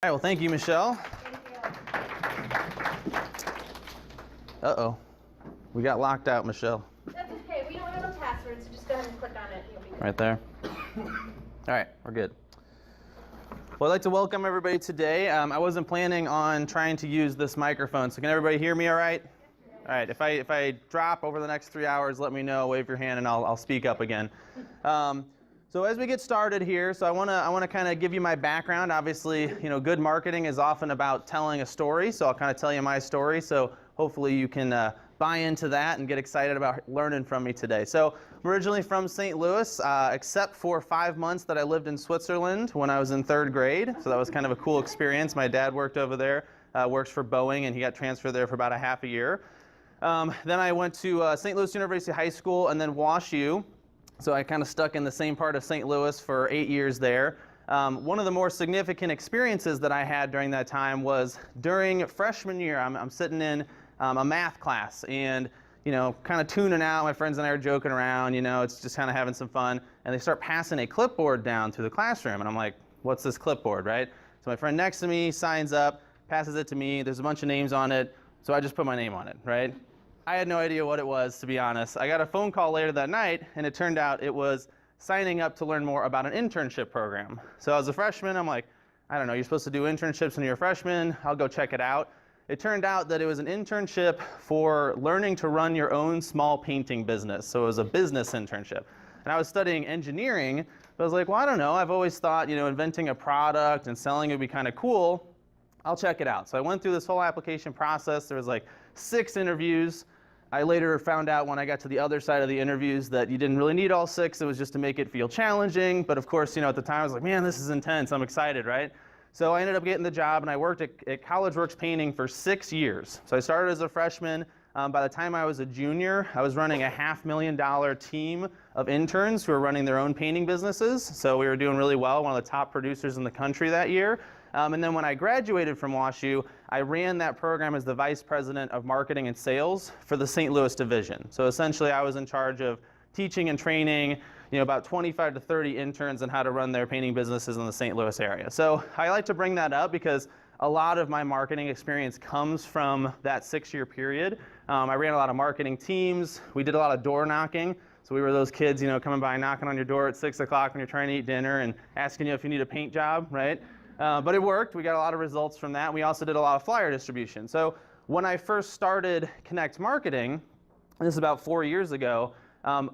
All right, well, thank you, Michelle. Thank you. Uh-oh. We got locked out, Michelle. That's okay. We don't have a password, so just go ahead and click on it. You'll be good. Right there. All right, we're good. Well, I'd like to welcome everybody today. I wasn't planning on trying to use this microphone, so can everybody hear me all right? All right, if I drop over the next 3 hours, let me know, wave your hand, and I'll speak up again. So as we get started here, so I want to kind of give you my background. Obviously, good marketing is often about telling a story, so I'll kind of tell you my story. So hopefully you can buy into that and get excited about learning from me today. So I'm originally from St. Louis, except for 5 months that I lived in Switzerland when I was in 3rd grade. So that was kind of a cool experience. My dad worked over there, works for Boeing, and he got transferred there for about a half a year. Then I went to St. Louis University High School and then WashU. So I kind of stuck in the same part of St. Louis for 8 years there. One of the more significant experiences that I had during that time was during freshman year. I'm sitting in a math class and kind of tuning out. My friends and I are joking around, it's just kind of having some fun. And they start passing a clipboard down through the classroom. And I'm like, what's this clipboard, right? So my friend next to me signs up, passes it to me. There's a bunch of names on it. So I just put my name on it, right? I had no idea what it was, to be honest. I got a phone call later that night, and it turned out it was signing up to learn more about an internship program. So as a freshman, I'm like, I don't know, you're supposed to do internships when you're a freshman. I'll go check it out. It turned out that it was an internship for learning to run your own small painting business. So it was a business internship. And I was studying engineering, but I was like, well, I don't know. I've always thought, inventing a product and selling it would be kind of cool. I'll check it out. So I went through this whole application process. There was like 6 interviews. I later found out when I got to the other side of the interviews that you didn't really need all 6. It was just to make it feel challenging. But of course, at the time I was like, man, this is intense. I'm excited, right? So I ended up getting the job, and I worked at College Works Painting for 6 years. So I started as a freshman. By the time I was a junior, I was running a $500,000 team of interns who were running their own painting businesses. So we were doing really well, one of the top producers in the country that year. And then when I graduated from WashU, I ran that program as the vice president of marketing and sales for the St. Louis division. So essentially I was in charge of teaching and training about 25 to 30 interns on how to run their painting businesses in the St. Louis area. So I like to bring that up because a lot of my marketing experience comes from that 6-year period. I ran a lot of marketing teams. We did a lot of door knocking. So we were those kids, coming by, knocking on your door at 6 o'clock when you're trying to eat dinner and asking you if you need a paint job, right? But it worked. We got a lot of results from that. We also did a lot of flyer distribution. So when I first started Connect Marketing, and this is about 4 years ago,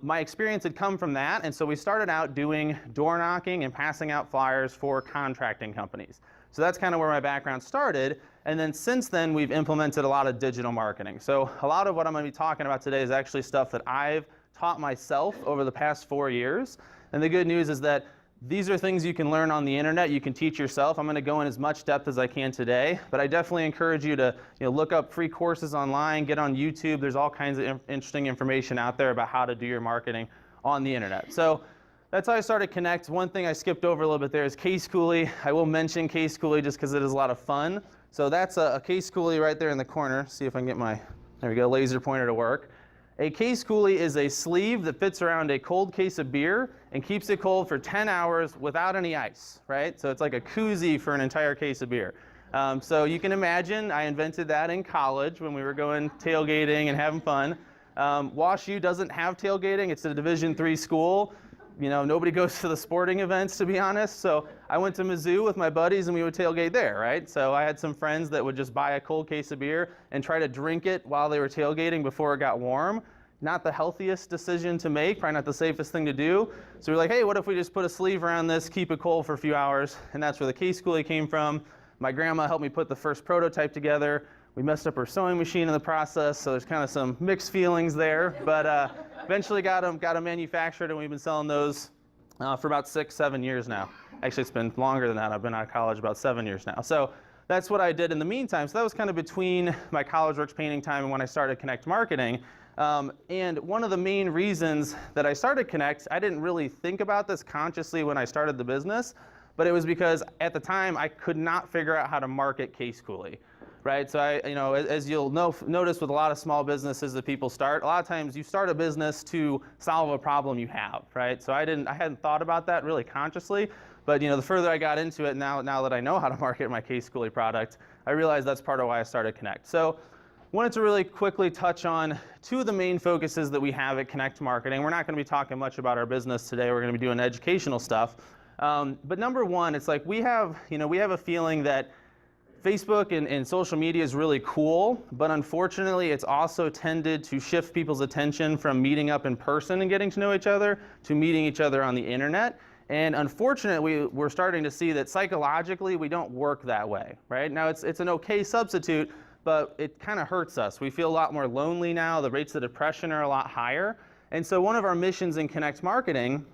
my experience had come from that. And so we started out doing door knocking and passing out flyers for contracting companies. So that's kind of where my background started. And then since then, we've implemented a lot of digital marketing. So a lot of what I'm going to be talking about today is actually stuff that I've taught myself over the past 4 years. And the good news is that these are things you can learn on the internet, you can teach yourself. I'm going to go in as much depth as I can today, but I definitely encourage you to look up free courses online, get on YouTube. There's all kinds of interesting information out there about how to do your marketing on the internet. So that's how I started Connect. One thing I skipped over a little bit there is Case Cooley. I will mention Case Cooley just because it is a lot of fun. So that's a Case Cooley right there in the corner. See if I can get my, there we go, laser pointer to work. A Case Cooley is a sleeve that fits around a cold case of beer and keeps it cold for 10 hours without any ice, right? So it's like a koozie for an entire case of beer. So you can imagine, I invented that in college when we were going tailgating and having fun. WashU doesn't have tailgating. It's a Division III school. Nobody goes to the sporting events, to be honest. So I went to Mizzou with my buddies and we would tailgate there, right? So I had some friends that would just buy a cold case of beer and try to drink it while they were tailgating before it got warm. Not the healthiest decision to make, probably not the safest thing to do. So we're like, hey, what if we just put a sleeve around this, keep it cold for a few hours? And that's where the Case Cooley came from. My grandma helped me put the first prototype together. We messed up her sewing machine in the process, so there's kind of some mixed feelings there. But eventually got them manufactured, and we've been selling those for about 6-7 years now. Actually, it's been longer than that. I've been out of college about 7 years now. So that's what I did in the meantime. So that was kind of between my College Works Painting time and when I started Connect Marketing. And one of the main reasons that I started Connect, I didn't really think about this consciously when I started the business, but it was because at the time I could not figure out how to market Case Cooley. Right, so as you'll notice with a lot of small businesses that people start, a lot of times you start a business to solve a problem you have, right? So I hadn't thought about that really consciously, But the further I got into it, now that I know how to market my Case Cooley product, I realized that's part of why I started Connect. So wanted to really quickly touch on two of the main focuses that we have at Connect Marketing. We're not going to be talking much about our business today. We're going to be doing educational stuff. But number one, it's like we have a feeling that Facebook and social media is really cool, but unfortunately it's also tended to shift people's attention from meeting up in person and getting to know each other to meeting each other on the internet. And unfortunately, we're starting to see that psychologically we don't work that way, right? Now it's an okay substitute, but it kind of hurts us. We feel a lot more lonely now. The rates of depression are a lot higher. And so one of our missions in Connect Marketing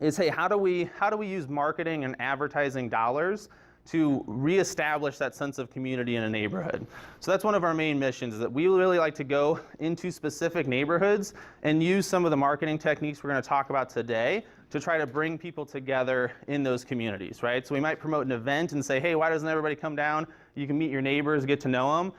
is, hey, how do we use marketing and advertising dollars to reestablish that sense of community in a neighborhood? So that's one of our main missions, is that we really like to go into specific neighborhoods and use some of the marketing techniques we're going to talk about today to try to bring people together in those communities, right? So we might promote an event and say, hey, why doesn't everybody come down? You can meet your neighbors, get to know them.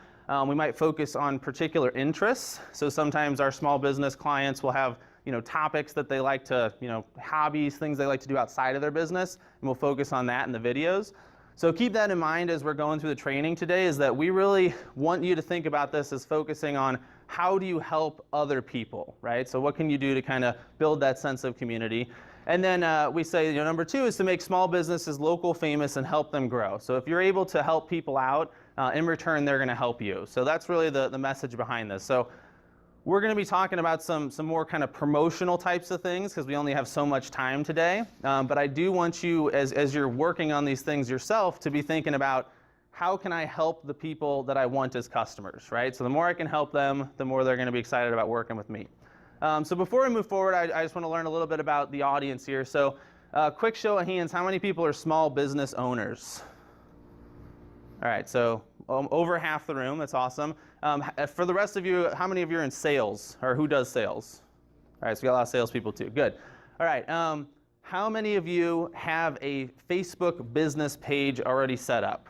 We might focus on particular interests. So sometimes our small business clients will have topics that they like to, hobbies, things they like to do outside of their business, and we'll focus on that in the videos. So keep that in mind as we're going through the training today, is that we really want you to think about this as focusing on how do you help other people, right? So what can you do to kind of build that sense of community? And then we say, number two is to make small businesses local famous and help them grow. So if you're able to help people out, in return, they're going to help you. So that's really the message behind this. So we're going to be talking about some more kind of promotional types of things because we only have so much time today. But I do want you, as you're working on these things yourself, to be thinking about how can I help the people that I want as customers, right? So the more I can help them, the more they're going to be excited about working with me. So before we move forward, I just want to learn a little bit about the audience here. So quick show of hands, how many people are small business owners? All right, so over half the room, that's awesome. For the rest of you, how many of you are in sales, or who does sales? All right, so we got a lot of salespeople too, good. All right, how many of you have a Facebook business page already set up?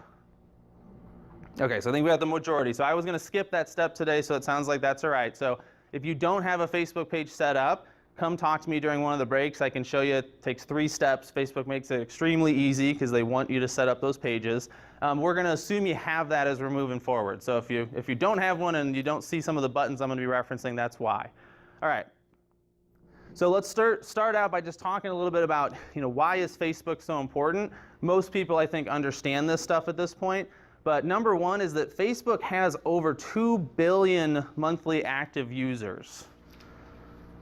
Okay, so I think we have the majority. So I was gonna skip that step today, so it sounds like that's all right. So if you don't have a Facebook page set up, come talk to me during one of the breaks. I can show you. It takes 3 steps. Facebook makes it extremely easy because they want you to set up those pages. We're going to assume you have that as we're moving forward. So if you don't have one and you don't see some of the buttons I'm going to be referencing, that's why. All right. So let's start out by just talking a little bit about why is Facebook so important. Most people, I think, understand this stuff at this point. But number one is that Facebook has over 2 billion monthly active users.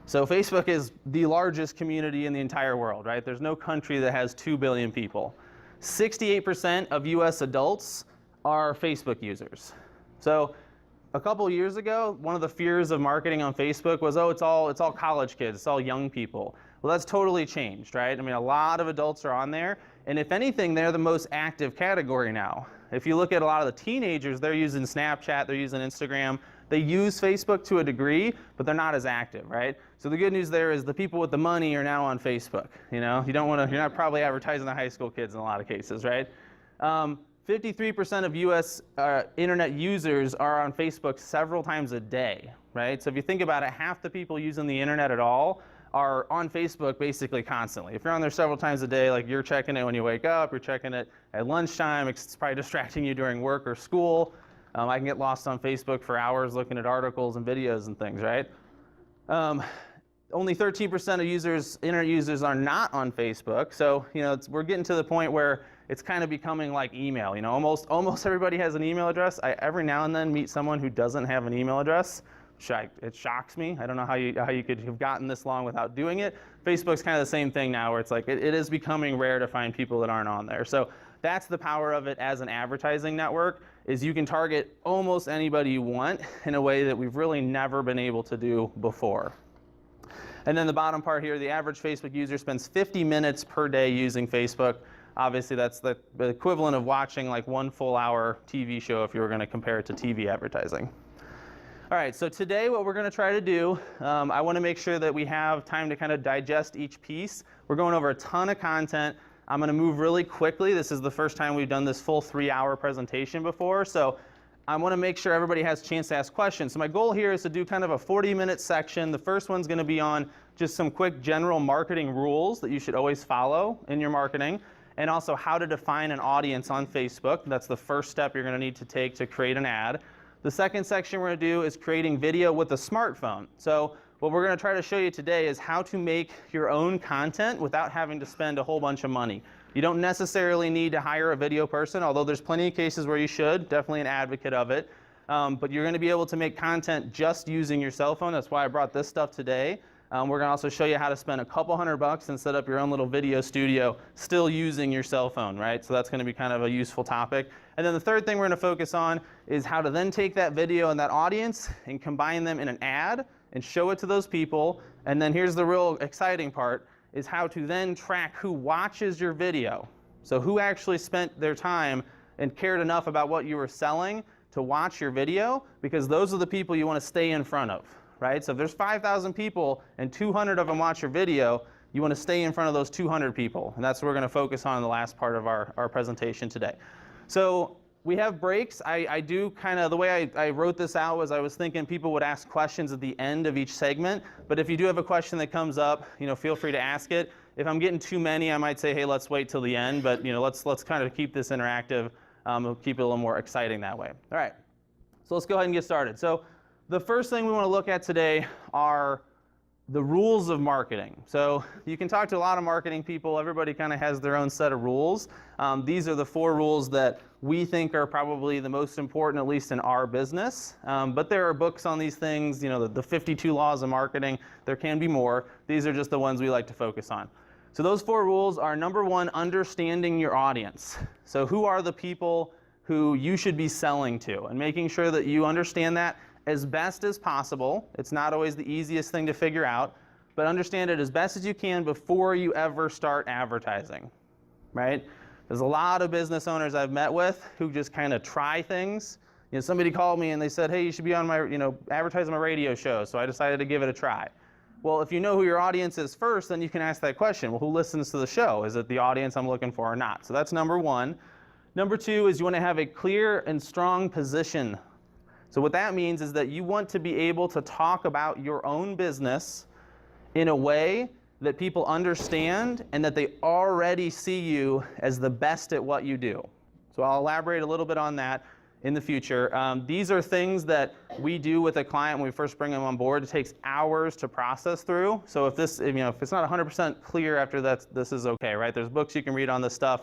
So Facebook is the largest community in the entire world, right? There's no country that has 2 billion people. 68% of US adults are Facebook users. So a couple of years ago, one of the fears of marketing on Facebook was, oh, it's all college kids, it's all young people. Well, that's totally changed, right? I mean, a lot of adults are on there, and if anything, they're the most active category now. If you look at a lot of the teenagers, they're using Snapchat, they're using Instagram. They use Facebook to a degree, but they're not as active, right? So the good news there is the people with the money are now on Facebook. You're not probably advertising to high school kids in a lot of cases, right? 53% of US internet users are on Facebook several times a day, right? So if you think about it, half the people using the internet at all are on Facebook basically constantly. If you're on there several times a day, like you're checking it when you wake up, you're checking it at lunchtime, it's probably distracting you during work or school. I can get lost on Facebook for hours looking at articles and videos and things, right? Only 13% of internet users are not on Facebook. So, we're getting to the point where it's kind of becoming like email. Almost everybody has an email address. I every now and then meet someone who doesn't have an email address. It shocks me. I don't know how you could have gotten this long without doing it. Facebook's kind of the same thing now, where it's like it is becoming rare to find people that aren't on there. So that's the power of it as an advertising network, is you can target almost anybody you want in a way that we've really never been able to do before. And then the bottom part here, the average Facebook user spends 50 minutes per day using Facebook. Obviously, that's the equivalent of watching like 1 full hour TV show if you were going to compare it to TV advertising. All right, so today what we're going to try to do, I want to make sure that we have time to kind of digest each piece. We're going over a ton of content. I'm going to move really quickly. This is the first time we've done this full 3-hour presentation before, so I want to make sure everybody has a chance to ask questions. So my goal here is to do kind of a 40-minute section. The first one's going to be on just some quick general marketing rules that you should always follow in your marketing. and also how to define an audience on Facebook. That's the first step you're going to need to take to create an ad. The second section we're going to do is creating video with a smartphone. So what we're going to try to show you today is how to make your own content without having to spend a whole bunch of money. You don't necessarily need to hire a video person, although there's plenty of cases where you should. Definitely an advocate of it. But you're going to be able to make content just using your cell phone. That's why I brought this stuff today. We're going to also show you how to spend a couple $100 and set up your own little video studio still using your cell phone, right? So that's going to be kind of a useful topic. And then the third thing we're going to focus on is how to then take that video and that audience and combine them in an ad and show it to those people. And then here's the real exciting part, is how to then track who watches your video. So who actually spent their time and cared enough about what you were selling to watch your video, because those are the people you want to stay in front of, right? So if there's 5,000 people and 200 of them watch your video, you want to stay in front of those 200 people. And that's what we're going to focus on in the last part of our presentation today. So we have breaks. I do kind of, the way I wrote this out was I was thinking people would ask questions at the end of each segment. But if you do have a question that comes up, feel free to ask it. If I'm getting too many, I might say, hey, let's wait till the end. But let's kind of keep this interactive. We'll keep it a little more exciting that way. All right, so let's go ahead and get started. So the first thing we want to look at today are the rules of marketing. So you can talk to a lot of marketing people. Everybody kind of has their own set of rules. These are the 4 rules that we think are probably the most important, at least in our business. But there are books on these things, the 52 laws of marketing. There can be more. These are just the ones we like to focus on. So those 4 rules are, number 1, understanding your audience. So who are the people who you should be selling to, and making sure that you understand that as best as possible. It's not always the easiest thing to figure out, but understand it as best as you can before you ever start advertising, right? There's a lot of business owners I've met with who just kind of try things. Somebody called me and they said, hey, you should be on my, advertising my radio show, so I decided to give it a try. Well, if you know who your audience is first, then you can ask that question. Well, who listens to the show? Is it the audience I'm looking for or not? So that's number 1. Number 2 is you want to have a clear and strong position. So what that means is that you want to be able to talk about your own business in a way that people understand and that they already see you as the best at what you do. So I'll elaborate a little bit on that in the future. These are things that we do with a client when we first bring them on board. It takes hours to process through. So if it's not 100% clear after that, this is okay, right? There's books you can read on this stuff.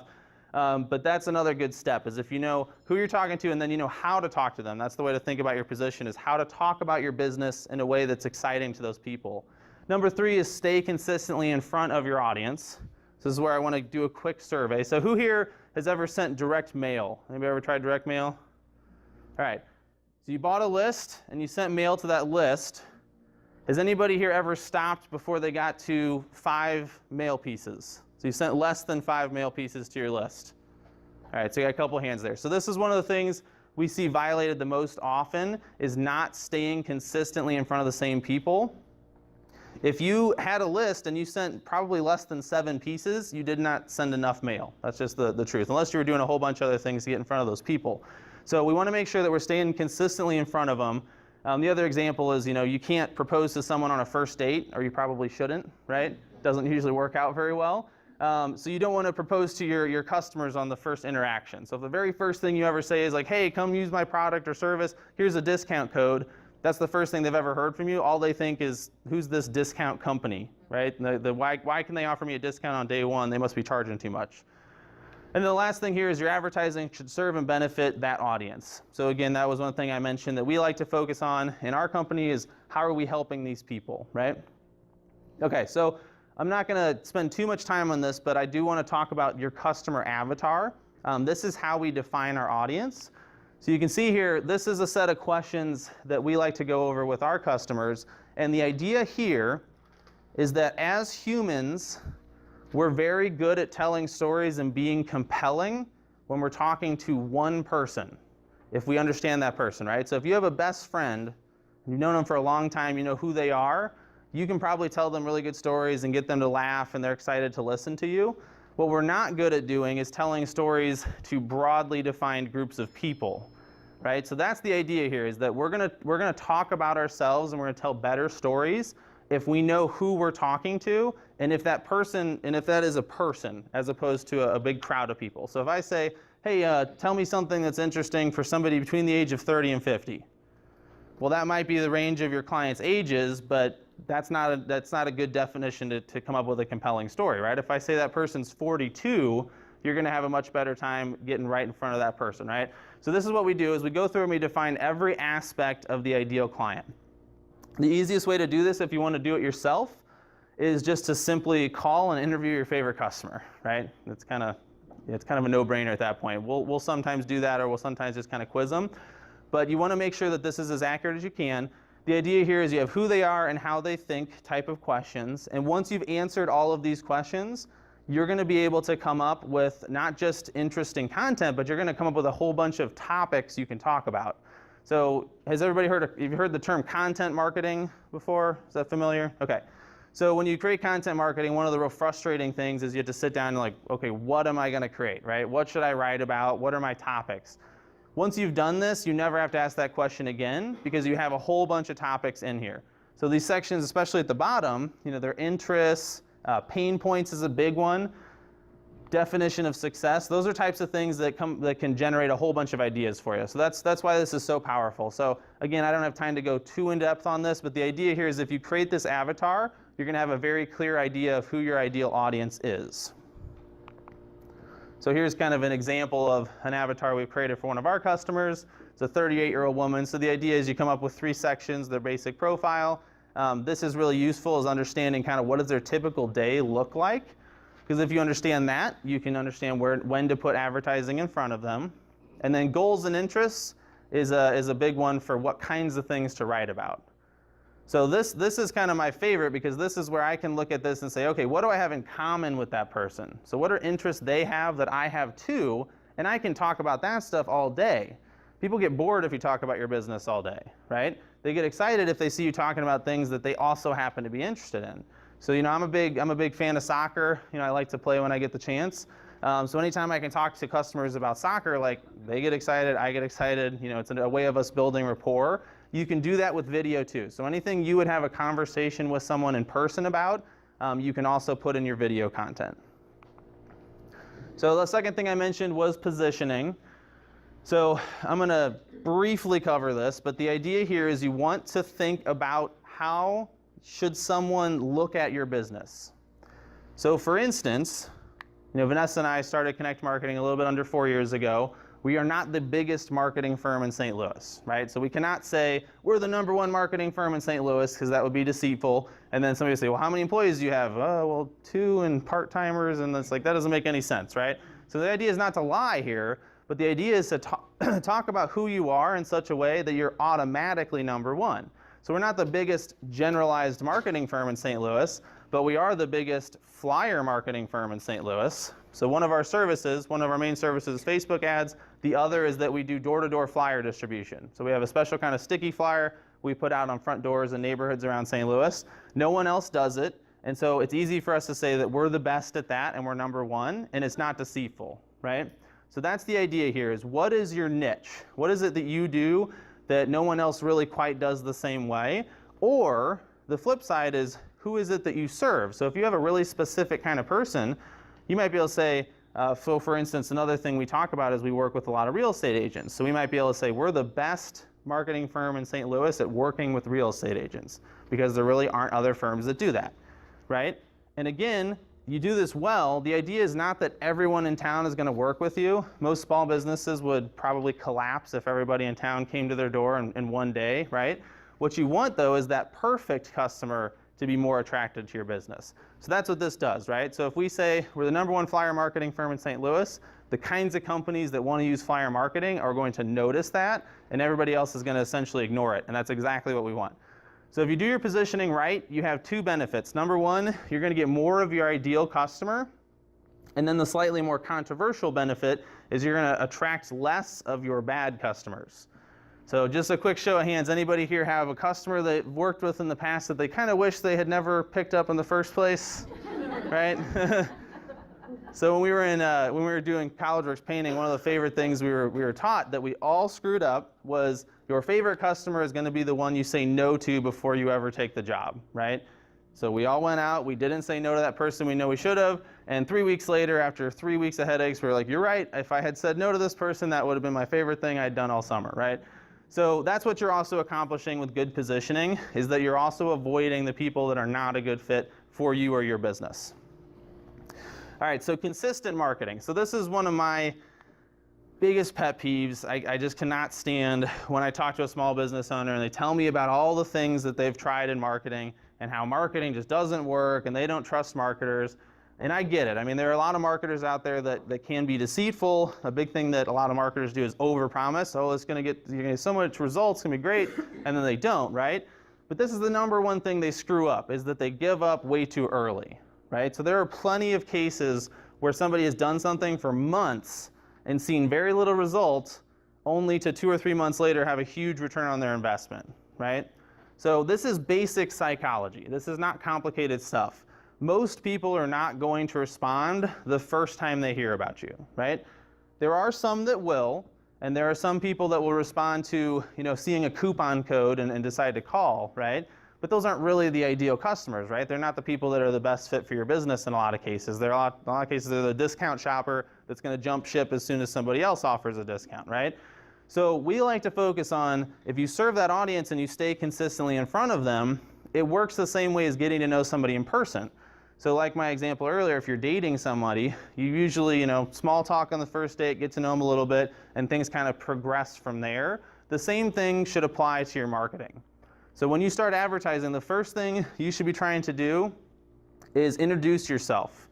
But that's another good step, is if you know who you're talking to and then you know how to talk to them. That's the way to think about your position, is how to talk about your business in a way that's exciting to those people. Number 3 is stay consistently in front of your audience. So this is where I want to do a quick survey. So who here has ever sent direct mail? Anybody ever tried direct mail? All right, so you bought a list and you sent mail to that list. Has anybody here ever stopped before they got to 5 mail pieces? So you sent less than 5 mail pieces to your list. All right, so you got a couple hands there. So this is one of the things we see violated the most often, is not staying consistently in front of the same people. If you had a list and you sent probably less than 7 pieces, you did not send enough mail. That's just the truth, unless you were doing a whole bunch of other things to get in front of those people. So we want to make sure that we're staying consistently in front of them. The other example is, you can't propose to someone on a first date, or you probably shouldn't, right? Doesn't usually work out very well. So you don't want to propose to your customers on the first interaction. So if the very first thing you ever say is like, hey, come use my product or service, here's a discount code, that's the first thing they've ever heard from you. All they think is, who's this discount company, right? Why can they offer me a discount on day 1? They must be charging too much. And then the last thing here is your advertising should serve and benefit that audience. So again, that was one thing I mentioned that we like to focus on in our company, is how are we helping these people, right? Okay, so I'm not going to spend too much time on this, but I do want to talk about your customer avatar. This is how we define our audience. So you can see here, this is a set of questions that we like to go over with our customers. And the idea here is that as humans, we're very good at telling stories and being compelling when we're talking to one person, if we understand that person, right? So if you have a best friend, you've known them for a long time, you know who they are, you can probably tell them really good stories and get them to laugh and they're excited to listen to you. What we're not good at doing is telling stories to broadly defined groups of people, right? So that's the idea here, is that we're gonna talk about ourselves and we're gonna tell better stories if we know who we're talking to, and if that is a person as opposed to a big crowd of people. So if I say, hey, tell me something that's interesting for somebody between the age of 30 and 50. Well, that might be the range of your client's ages, but that's not a good definition to come up with a compelling story, right? If I say that person's 42, you're going to have a much better time getting right in front of that person, right? So this is what we do, is we go through and we define every aspect of the ideal client. The easiest way to do this, if you want to do it yourself, is just to simply call and interview your favorite customer, right? It's kind of a no-brainer at that point. We'll sometimes do that, or we'll sometimes just kind of quiz them. But you want to make sure that this is as accurate as you can. The idea here is you have who they are and how they think type of questions. And once you've answered all of these questions, you're going to be able to come up with not just interesting content, but you're going to come up with a whole bunch of topics you can talk about. So has everybody have you heard the term content marketing before? Is that familiar? Okay. So when you create content marketing, one of the real frustrating things is you have to sit down and like, okay, what am I going to create, right? What should I write about? What are my topics? Once you've done this, you never have to ask that question again, because you have a whole bunch of topics in here. So these sections, especially at the bottom, their interests, pain points is a big one, definition of success. Those are types of things that can generate a whole bunch of ideas for you. So that's why this is so powerful. So again, I don't have time to go too in depth on this, but the idea here is if you create this avatar, you're going to have a very clear idea of who your ideal audience is. So here's kind of an example of an avatar we've created for one of our customers. It's a 38-year-old woman. So the idea is you come up with 3 sections, their basic profile. This is really useful as understanding kind of what does their typical day look like. Because if you understand that, you can understand when to put advertising in front of them. And then goals and interests is a big one for what kinds of things to write about. So this is kind of my favorite, because this is where I can look at this and say, okay, what do I have in common with that person? So what are interests they have that I have too? And I can talk about that stuff all day. People get bored if you talk about your business all day, right? They get excited if they see you talking about things that they also happen to be interested in. So I'm a big fan of soccer. I like to play when I get the chance. So anytime I can talk to customers about soccer, like they get excited, I get excited. It's a way of us building rapport. You can do that with video too. So anything you would have a conversation with someone in person about, you can also put in your video content. So the second thing I mentioned was positioning. So I'm going to briefly cover this, but the idea here is you want to think about how should someone look at your business. So for instance, Vanessa and I started Connect Marketing a little bit under 4 years ago. We are not the biggest marketing firm in St. Louis, right? So we cannot say we're the #1 marketing firm in St. Louis, because that would be deceitful. And then somebody will say, well, how many employees do you have? Oh, well, 2 and part-timers, and it's like, that doesn't make any sense, right? So the idea is not to lie here, but the idea is to talk about who you are in such a way that you're automatically #1. So we're not the biggest generalized marketing firm in St. Louis, but we are the biggest flyer marketing firm in St. Louis. So one of our main services is Facebook ads. The other is that we do door-to-door flyer distribution. So we have a special kind of sticky flyer we put out on front doors in neighborhoods around St. Louis. No one else does it. And so it's easy for us to say that we're the best at that and we're #1, and it's not deceitful, right? So that's the idea here, is what is your niche? What is it that you do that no one else really quite does the same way? Or the flip side is, who is it that you serve? So if you have a really specific kind of person, you might be able to say, so for instance, another thing we talk about is we work with a lot of real estate agents. So we might be able to say we're the best marketing firm in St. Louis at working with real estate agents, because there really aren't other firms that do that, right? And again, you do this well, the idea is not that everyone in town is going to work with you. Most small businesses would probably collapse if everybody in town came to their door in one day, right? What you want, though, is that perfect customer to be more attracted to your business. So that's what this does, right? So if we say we're the #1 flyer marketing firm in St. Louis, the kinds of companies that want to use flyer marketing are going to notice that, and everybody else is going to essentially ignore it, and that's exactly what we want. So if you do your positioning right, you have 2 benefits. #1, you're going to get more of your ideal customer, and then the slightly more controversial benefit is you're going to attract less of your bad customers. So just a quick show of hands, anybody here have a customer they've worked with in the past that they kind of wish they had never picked up in the first place, right? So when we were doing CollegeWorks painting, one of the favorite things we were taught that we all screwed up was your favorite customer is going to be the one you say no to before you ever take the job, right? So we all went out, we didn't say no to that person we know we should have, and 3 weeks later, after 3 weeks of headaches, we were like, you're right, if I had said no to this person, that would have been my favorite thing I'd done all summer, right? So that's what you're also accomplishing with good positioning, is that you're also avoiding the people that are not a good fit for you or your business. All right, so consistent marketing. So this is one of my biggest pet peeves. I just cannot stand when I talk to a small business owner and they tell me about all the things that they've tried in marketing and how marketing just doesn't work and they don't trust marketers. And I get it. I mean, there are a lot of marketers out there that can be deceitful. A big thing that a lot of marketers do is overpromise. Oh, you're going to get so much results, it's going to be great, and then they don't, right? But this is the number one thing they screw up, is that they give up way too early, right? So there are plenty of cases where somebody has done something for months and seen very little results, only to 2 or 3 months later have a huge return on their investment, right? So this is basic psychology. This is not complicated stuff. Most people are not going to respond the first time they hear about you, right? There are some that will, and there are some people that will respond to, seeing a coupon code and decide to call, right? But those aren't really the ideal customers, right? They're not the people that are the best fit for your business in a lot of cases. In a lot of cases, they're the discount shopper that's going to jump ship as soon as somebody else offers a discount, right? So we like to focus on, if you serve that audience and you stay consistently in front of them, it works the same way as getting to know somebody in person. So like my example earlier, if you're dating somebody, you usually, small talk on the first date, get to know them a little bit, and things kind of progress from there. The same thing should apply to your marketing. So when you start advertising, the first thing you should be trying to do is introduce yourself,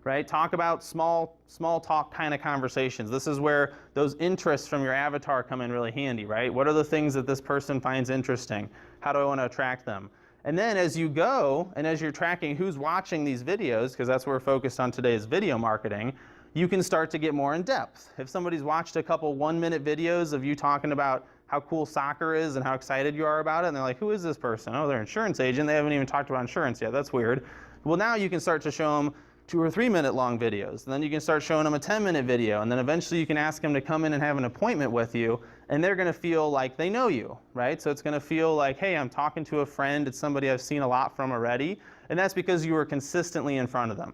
right? Talk about small talk kind of conversations. This is where those interests from your avatar come in really handy, right? What are the things that this person finds interesting? How do I want to attract them? And then as you go, and as you're tracking who's watching these videos, because that's what we're focused on today is video marketing, you can start to get more in depth. If somebody's watched a couple 1-minute videos of you talking about how cool soccer is and how excited you are about it, and they're like, who is this person? Oh, they're an insurance agent. They haven't even talked about insurance yet. That's weird. Well, now you can start to show them 2 or 3 minute long videos. And then you can start showing them a 10-minute video. And then eventually you can ask them to come in and have an appointment with you, and they're going to feel like they know you, right? So it's going to feel like, hey, I'm talking to a friend. It's somebody I've seen a lot from already. And that's because you were consistently in front of them.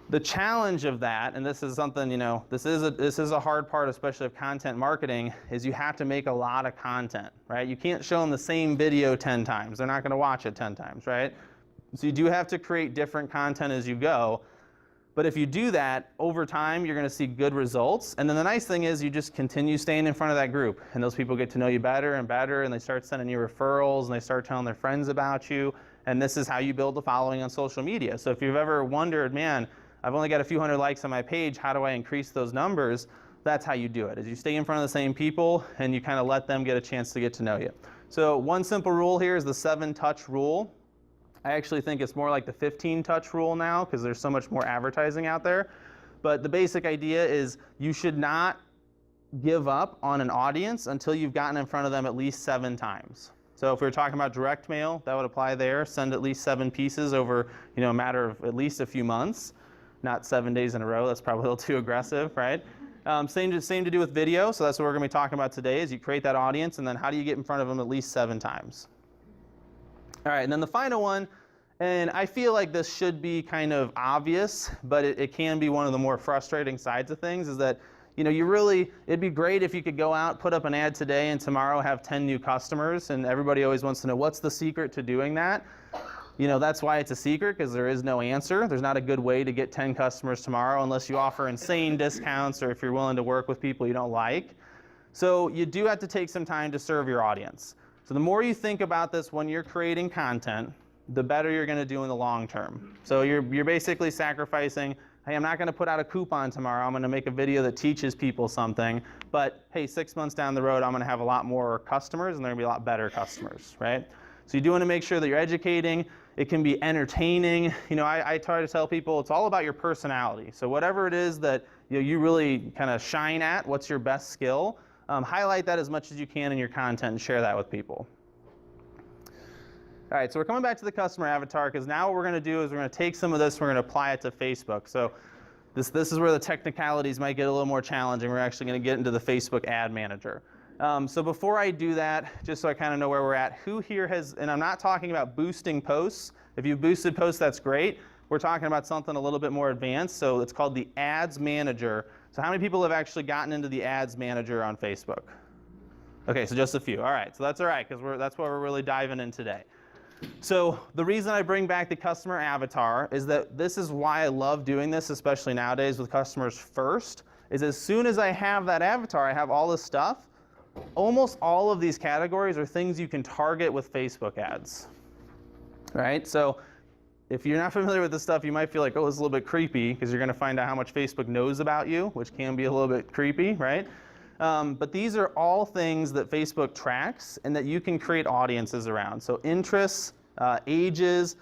The challenge of that, and this is something, this is a hard part, especially of content marketing, is you have to make a lot of content, right? You can't show them the same video 10 times. They're not going to watch it 10 times, right? So you do have to create different content as you go. But if you do that, over time, you're going to see good results. And then the nice thing is you just continue staying in front of that group. And those people get to know you better and better, and they start sending you referrals, and they start telling their friends about you. And this is how you build a following on social media. So if you've ever wondered, man, I've only got a few hundred likes on my page, how do I increase those numbers? That's how you do it, is you stay in front of the same people and you kind of let them get a chance to get to know you. So one simple rule here is the 7-touch rule. I actually think it's more like the 15-touch rule now because there's so much more advertising out there. But the basic idea is you should not give up on an audience until you've gotten in front of them at least 7 times. So if we were talking about direct mail, that would apply there. Send at least 7 pieces over a matter of at least a few months. Not 7 days in a row, that's probably a little too aggressive, right? Same to do with video, so that's what we're going to be talking about today, is you create that audience, and then how do you get in front of them at least 7 times? All right, and then the final one, and I feel like this should be kind of obvious, but it can be one of the more frustrating sides of things, is that it'd be great if you could go out, put up an ad today, and tomorrow have 10 new customers, and everybody always wants to know, what's the secret to doing that? That's why it's a secret, because there is no answer. There's not a good way to get 10 customers tomorrow unless you offer insane discounts or if you're willing to work with people you don't like. So you do have to take some time to serve your audience. So the more you think about this when you're creating content, the better you're going to do in the long term. So you're basically sacrificing, hey, I'm not going to put out a coupon tomorrow. I'm going to make a video that teaches people something. But hey, 6 months down the road, I'm going to have a lot more customers, and they're going to be a lot better customers, right? So you do want to make sure that you're educating. It can be entertaining. I try to tell people it's all about your personality. So whatever it is that you really kind of shine at, what's your best skill, highlight that as much as you can in your content and share that with people. All right, so we're coming back to the customer avatar, because now what we're going to do is we're going to take some of this, we're going to apply it to Facebook. So this is where the technicalities might get a little more challenging. We're actually going to get into the Facebook ad manager. So before I do that, just so I kind of know where we're at, who here has, and I'm not talking about boosting posts. If you've boosted posts, that's great. We're talking about something a little bit more advanced, so it's called the Ads Manager. So how many people have actually gotten into the Ads Manager on Facebook? Okay, so just a few. All right, so that's all right, because that's what we're really diving in today. So the reason I bring back the customer avatar is that this is why I love doing this, especially nowadays with customers first, is as soon as I have that avatar, I have all this stuff. Almost all of these categories are things you can target with Facebook ads, right? So if you're not familiar with this stuff, you might feel like, oh, this is a little bit creepy, because you're going to find out how much Facebook knows about you, which can be a little bit creepy, right? But these are all things that Facebook tracks and that you can create audiences around. So interests, ages,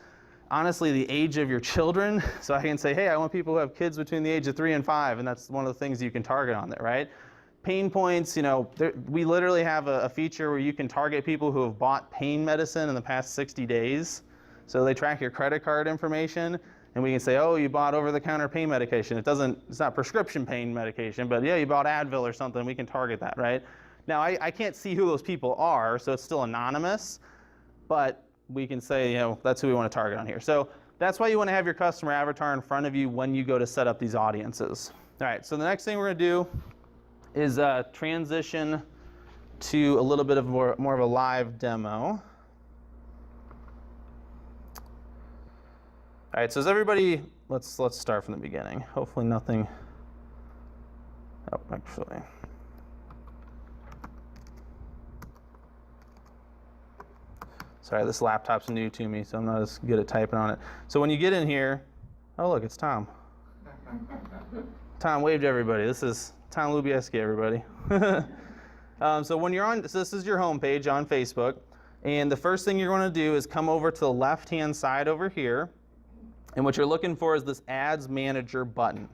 honestly, the age of your children. So I can say, hey, I want people who have kids between the age of 3 and 5, and that's one of the things you can target on there, right? Pain points, we literally have a feature where you can target people who have bought pain medicine in the past 60 days. So they track your credit card information, and we can say, oh, you bought over-the-counter pain medication. It's not prescription pain medication, but yeah, you bought Advil or something. We can target that, right? Now, I can't see who those people are, so it's still anonymous, but we can say, that's who we want to target on here. So that's why you want to have your customer avatar in front of you when you go to set up these audiences. All right, so the next thing we're going to do is transition to a little bit of more of a live demo. All right, so is everybody, let's start from the beginning. Hopefully nothing, oh, actually. Sorry, this laptop's new to me, so I'm not as good at typing on it. So when you get in here, oh look, it's Tom. Tom, wave to everybody. This is Tom Lubieski, everybody. So when you're on, so this is your home page on Facebook, and the first thing you're going to do is come over to the left-hand side over here. And what you're looking for is this Ads Manager button.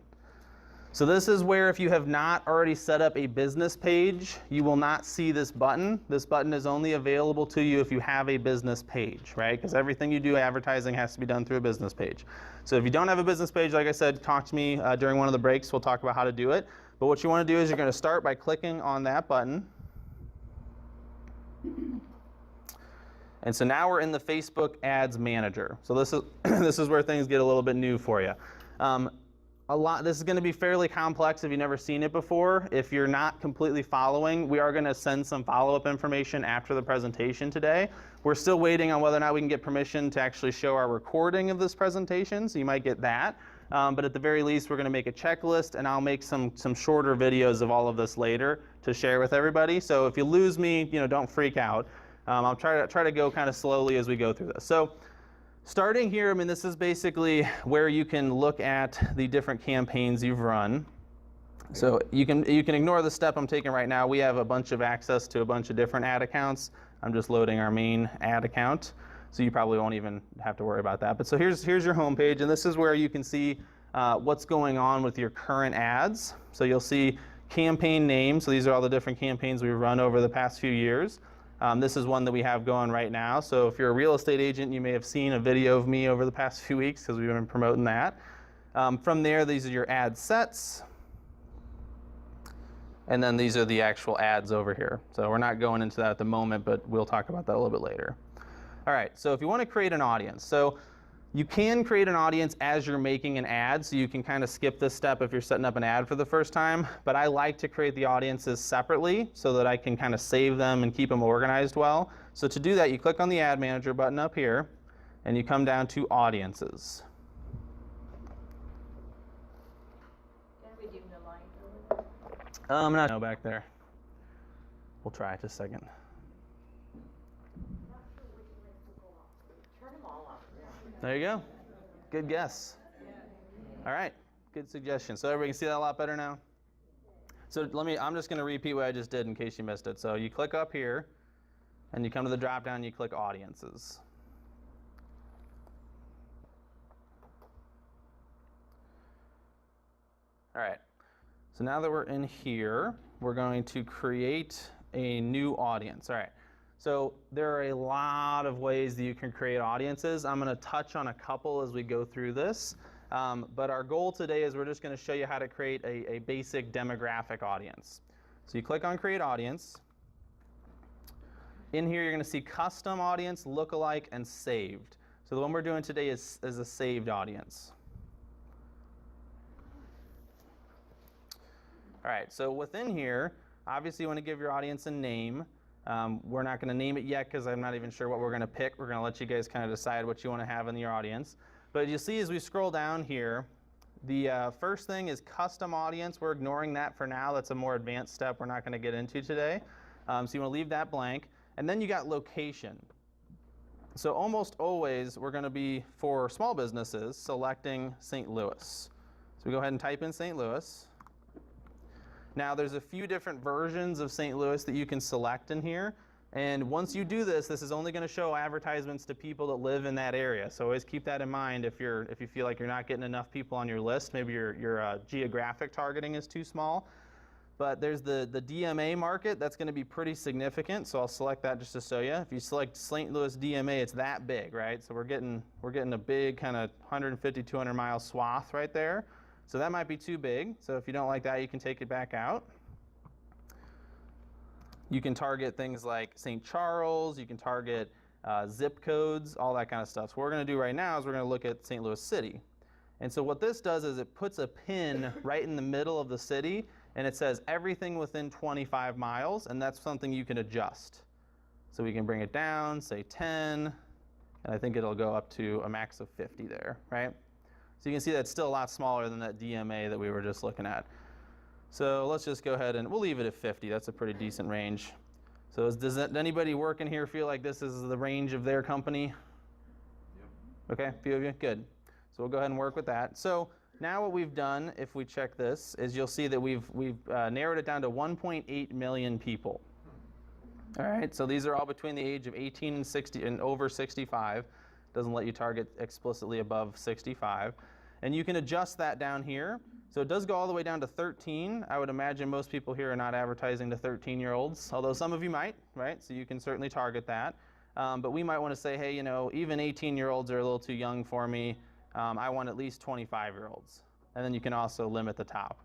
So this is where if you have not already set up a business page, you will not see this button. This button is only available to you if you have a business page, right? Because everything you do advertising has to be done through a business page. So if you don't have a business page, like I said, talk to me during one of the breaks. We'll talk about how to do it. But what you want to do is you're going to start by clicking on that button. And so now we're in the Facebook Ads Manager. So this is this is where things get a little bit new for you. This is going to be fairly complex if you've never seen it before. If you're not completely following, we are going to send some follow-up information after the presentation today. We're still waiting on whether or not we can get permission to actually show our recording of this presentation, so you might get that. But at the very least, we're going to make a checklist, and I'll make some shorter videos of all of this later to share with everybody. So if you lose me, don't freak out. I'll try to go kind of slowly as we go through this. So starting here, this is basically where you can look at the different campaigns you've run. So you can ignore the step I'm taking right now. We have a bunch of access to a bunch of different ad accounts. I'm just loading our main ad account, so you probably won't even have to worry about that. But so here's your home page, and this is where you can see what's going on with your current ads. So you'll see campaign names. So these are all the different campaigns we've run over the past few years. This is one that we have going right now. So if you're a real estate agent, you may have seen a video of me over the past few weeks because we've been promoting that. From there, these are your ad sets. And then these are the actual ads over here. So we're not going into that at the moment, but we'll talk about that a little bit later. All right, so if you want to create an audience, so you can create an audience as you're making an ad, so you can kind of skip this step if you're setting up an ad for the first time, but I like to create the audiences separately so that I can kind of save them and keep them organized well. So to do that, you click on the Ad Manager button up here, and you come down to Audiences. Can we do the line over there? I'm not back there. We'll try just a second. Turn them all off. There you go. Good guess. All right. Good suggestion. So everybody can see that a lot better now? So I'm just going to repeat what I just did in case you missed it. So you click up here, and you come to the drop down, and you click Audiences. All right. So now that we're in here, we're going to create a new audience. All right. So there are a lot of ways that you can create audiences. I'm going to touch on a couple as we go through this. But our goal today is we're just going to show you how to create a basic demographic audience. So you click on Create Audience. In here, you're going to see custom audience, lookalike, and saved. So the one we're doing today is a saved audience. All right, so within here, obviously you want to give your audience a name. We're not going to name it yet because I'm not even sure what we're going to pick. We're going to let you guys kind of decide what you want to have in your audience. But you see as we scroll down here, the first thing is custom audience. We're ignoring that for now. That's a more advanced step we're not going to get into today. So you want to leave that blank. And then you got location. So almost always we're going to be, for small businesses, selecting St. Louis. So we go ahead and type in St. Louis. Now there's a few different versions of St. Louis that you can select in here. And once you do this, this is only going to show advertisements to people that live in that area. So always keep that in mind if you feel like you're not getting enough people on your list. Maybe your geographic targeting is too small. But there's the DMA market. That's going to be pretty significant. So I'll select that just to show you. If you select St. Louis DMA, it's that big, right? So we're getting a big kind of 150, 200 mile swath right there. So that might be too big. So if you don't like that, you can take it back out. You can target things like St. Charles. You can target zip codes, all that kind of stuff. So what we're going to do right now is we're going to look at St. Louis City. And so what this does is it puts a pin right in the middle of the city, and it says everything within 25 miles, and that's something you can adjust. So we can bring it down, say 10, and I think it'll go up to a max of 50 there, right? So you can see that's still a lot smaller than that DMA that we were just looking at. So let's just go ahead and we'll leave it at 50. That's a pretty decent range. So does anybody working here feel like this is the range of their company? Yep. Okay, a few of you? Good. So we'll go ahead and work with that. So now what we've done, if we check this, is you'll see that we've narrowed it down to 1.8 million people. All right, so these are all between the age of 18 and 60 and over 65. Doesn't let you target explicitly above 65. And you can adjust that down here. So it does go all the way down to 13. I would imagine most people here are not advertising to 13-year-olds, although some of you might, right? So you can certainly target that. But we might want to say, hey, you know, even 18-year-olds are a little too young for me. I want at least 25-year-olds. And then you can also limit the top.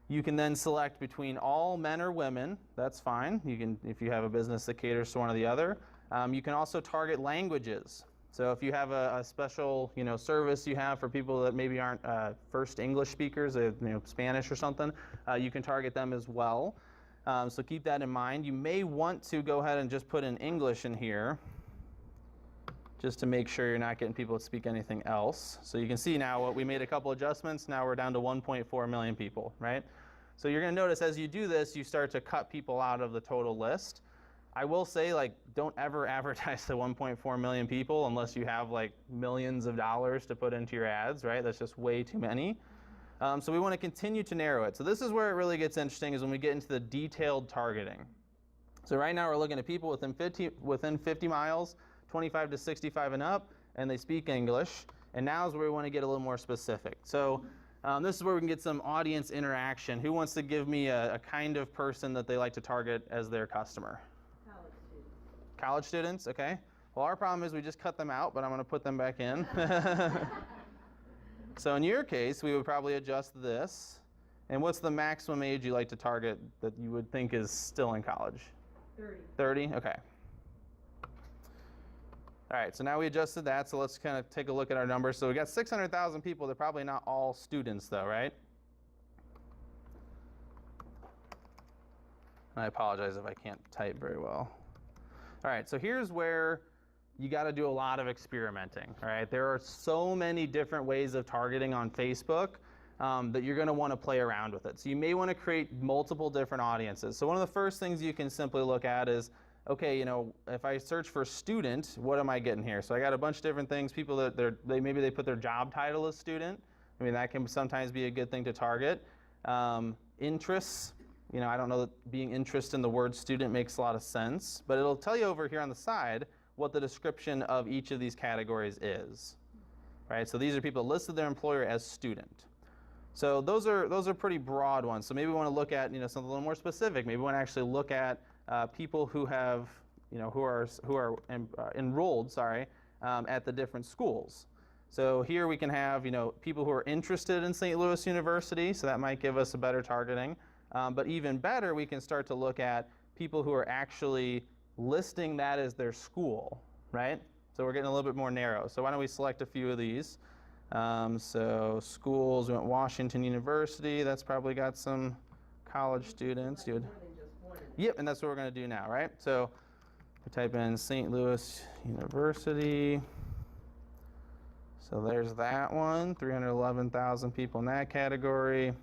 You can then select between all men or women. That's fine. You can, if you have a business that caters to one or the other. You can also target languages. So if you have a special, you know, service you have for people that maybe aren't first English speakers, you know, Spanish or something, you can target them as well. So keep that in mind. You may want to go ahead and just put in English in here, just to make sure you're not getting people that speak anything else. So you can see now what we made a couple adjustments. Now we're down to 1.4 million people, right? So you're going to notice as you do this, you start to cut people out of the total list. I will say, like, don't ever advertise to 1.4 million people unless you have like millions of dollars to put into your ads, right? That's just way too many. So we want to continue to narrow it. So this is where it really gets interesting, is when we get into the detailed targeting. So right now we're looking at people within 50 miles, 25 to 65 and up, and they speak English. And now is where we want to get a little more specific. So this is where we can get some audience interaction. Who wants to give me a kind of person that they like to target as their customer? College students. College students, okay. Well, our problem is we just cut them out, but I'm going to put them back in. So in your case, we would probably adjust this. And what's the maximum age you like to target that you would think is still in college? 30. 30? Okay. All right, so now we adjusted that, so let's kind of take a look at our numbers. So we got 600,000 people. They're probably not all students, though, right? I apologize if I can't type very well. All right, so here's where you got to do a lot of experimenting, all right? There are so many different ways of targeting on Facebook that you're going to want to play around with it. So you may want to create multiple different audiences. So one of the first things you can simply look at is, okay, you know, if I search for student, what am I getting here? So I got a bunch of different things. People that maybe they put their job title as student. I mean, that can sometimes be a good thing to target. Interests. You know, I don't know that being interested in the word student makes a lot of sense, but it'll tell you over here on the side what the description of each of these categories is, right? So these are people that listed their employer as student. So those are pretty broad ones. So maybe we want to look at, you know, something a little more specific. Maybe we want to actually look at people who have, you know, who are enrolled, at the different schools. So here we can have, you know, people who are interested in St. Louis University. So that might give us a better targeting. But even better, we can start to look at people who are actually listing that as their school, right? So we're getting a little bit more narrow. So why don't we select a few of these? So schools, we want Washington University. That's probably got some college students. Yep, and that's what we're going to do now, right? So we type in St. Louis University. So there's that one, 311,000 people in that category.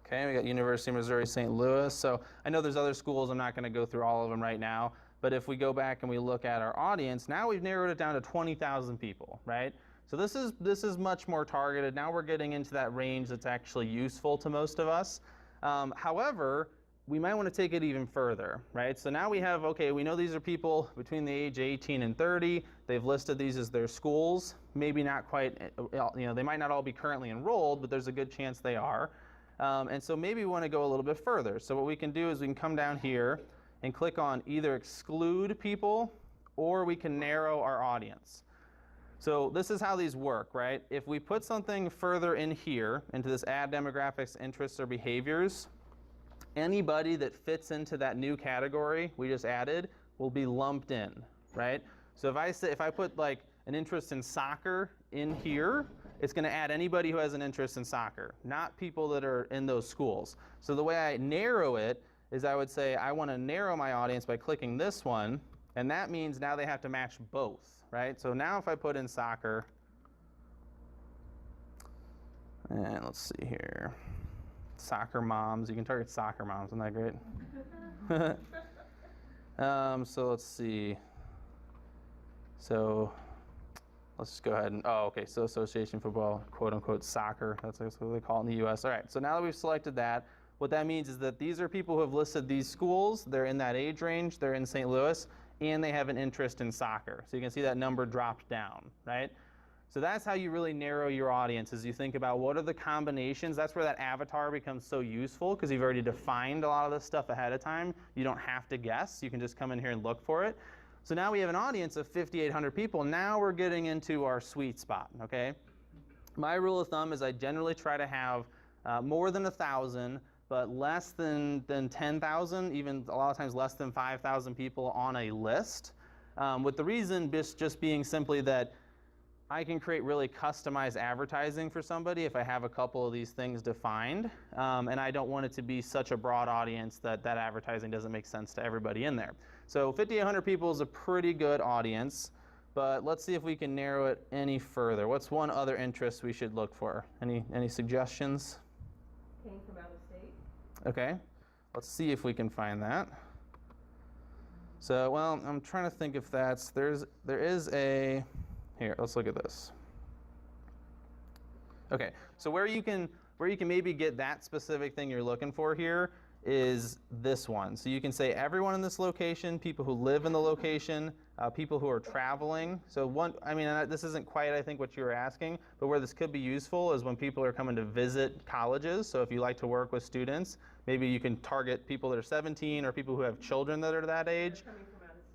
Okay, we got University of Missouri St. Louis. So I know there's other schools. I'm not going to go through all of them right now. But if we go back and we look at our audience, now we've narrowed it down to 20,000 people, right? So this is much more targeted. Now we're getting into that range that's actually useful to most of us. However, we might want to take it even further, right? So now we have, okay, we know these are people between the age of 18 and 30. They've listed these as their schools. Maybe not quite, they might not all be currently enrolled, but there's a good chance they are. And so maybe we want to go a little bit further. So what we can do is we can come down here and click on either exclude people or we can narrow our audience. So this is how these work, right? If we put something further in here, into this add demographics, interests, or behaviors, anybody that fits into that new category we just added will be lumped in, right? So if I put like an interest in soccer in here, it's going to add anybody who has an interest in soccer, not people that are in those schools. So the way I narrow it is I would say I want to narrow my audience by clicking this one, and that means now they have to match both, right? So now if I put in soccer, and let's see here, soccer moms, you can target soccer moms, isn't that great? So let's see. So let's just go ahead and, so association football, quote unquote soccer, that's what they call it in the US. All right, so now that we've selected that, what that means is that these are people who have listed these schools, they're in that age range, they're in St. Louis, and they have an interest in soccer. So you can see that number dropped down, right? So that's how you really narrow your audience, as you think about what are the combinations. That's where that avatar becomes so useful, because you've already defined a lot of this stuff ahead of time. You don't have to guess, you can just come in here and look for it. So now we have an audience of 5,800 people. Now we're getting into our sweet spot, okay? My rule of thumb is I generally try to have more than 1,000, but less than 10,000, even a lot of times less than 5,000 people on a list. With the reason just being simply that I can create really customized advertising for somebody if I have a couple of these things defined, and I don't want it to be such a broad audience that that advertising doesn't make sense to everybody in there. So 5,800 people is a pretty good audience, but let's see if we can narrow it any further. What's one other interest we should look for? Any suggestions? Came from out of state. Okay, let's see if we can find that. So, well, I'm trying to think if there is a, here, let's look at this. Okay, so where you can maybe get that specific thing you're looking for here is this one. So you can say everyone in this location, people who live in the location, people who are traveling. So this isn't quite, I think, what you were asking, but where this could be useful is when people are coming to visit colleges. So if you like to work with students, maybe you can target people that are 17 or people who have children that are that age,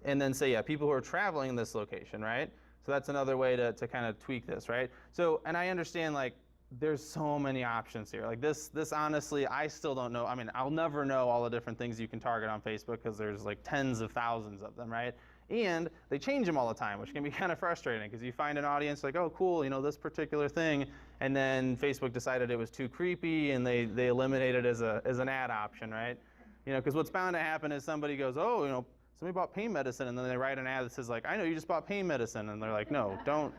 and then say, yeah, people who are traveling in this location, right? So that's another way to kind of tweak this, right? So, and I understand, like, there's so many options here. Like this honestly, I still don't know. I mean, I'll never know all the different things you can target on Facebook because there's like tens of thousands of them, right? And they change them all the time, which can be kind of frustrating because you find an audience like, oh, cool, this particular thing, and then Facebook decided it was too creepy and they eliminated it as an ad option, right? Because what's bound to happen is somebody goes, oh, somebody bought pain medicine, and then they write an ad that says like, I know you just bought pain medicine, and they're like, no, don't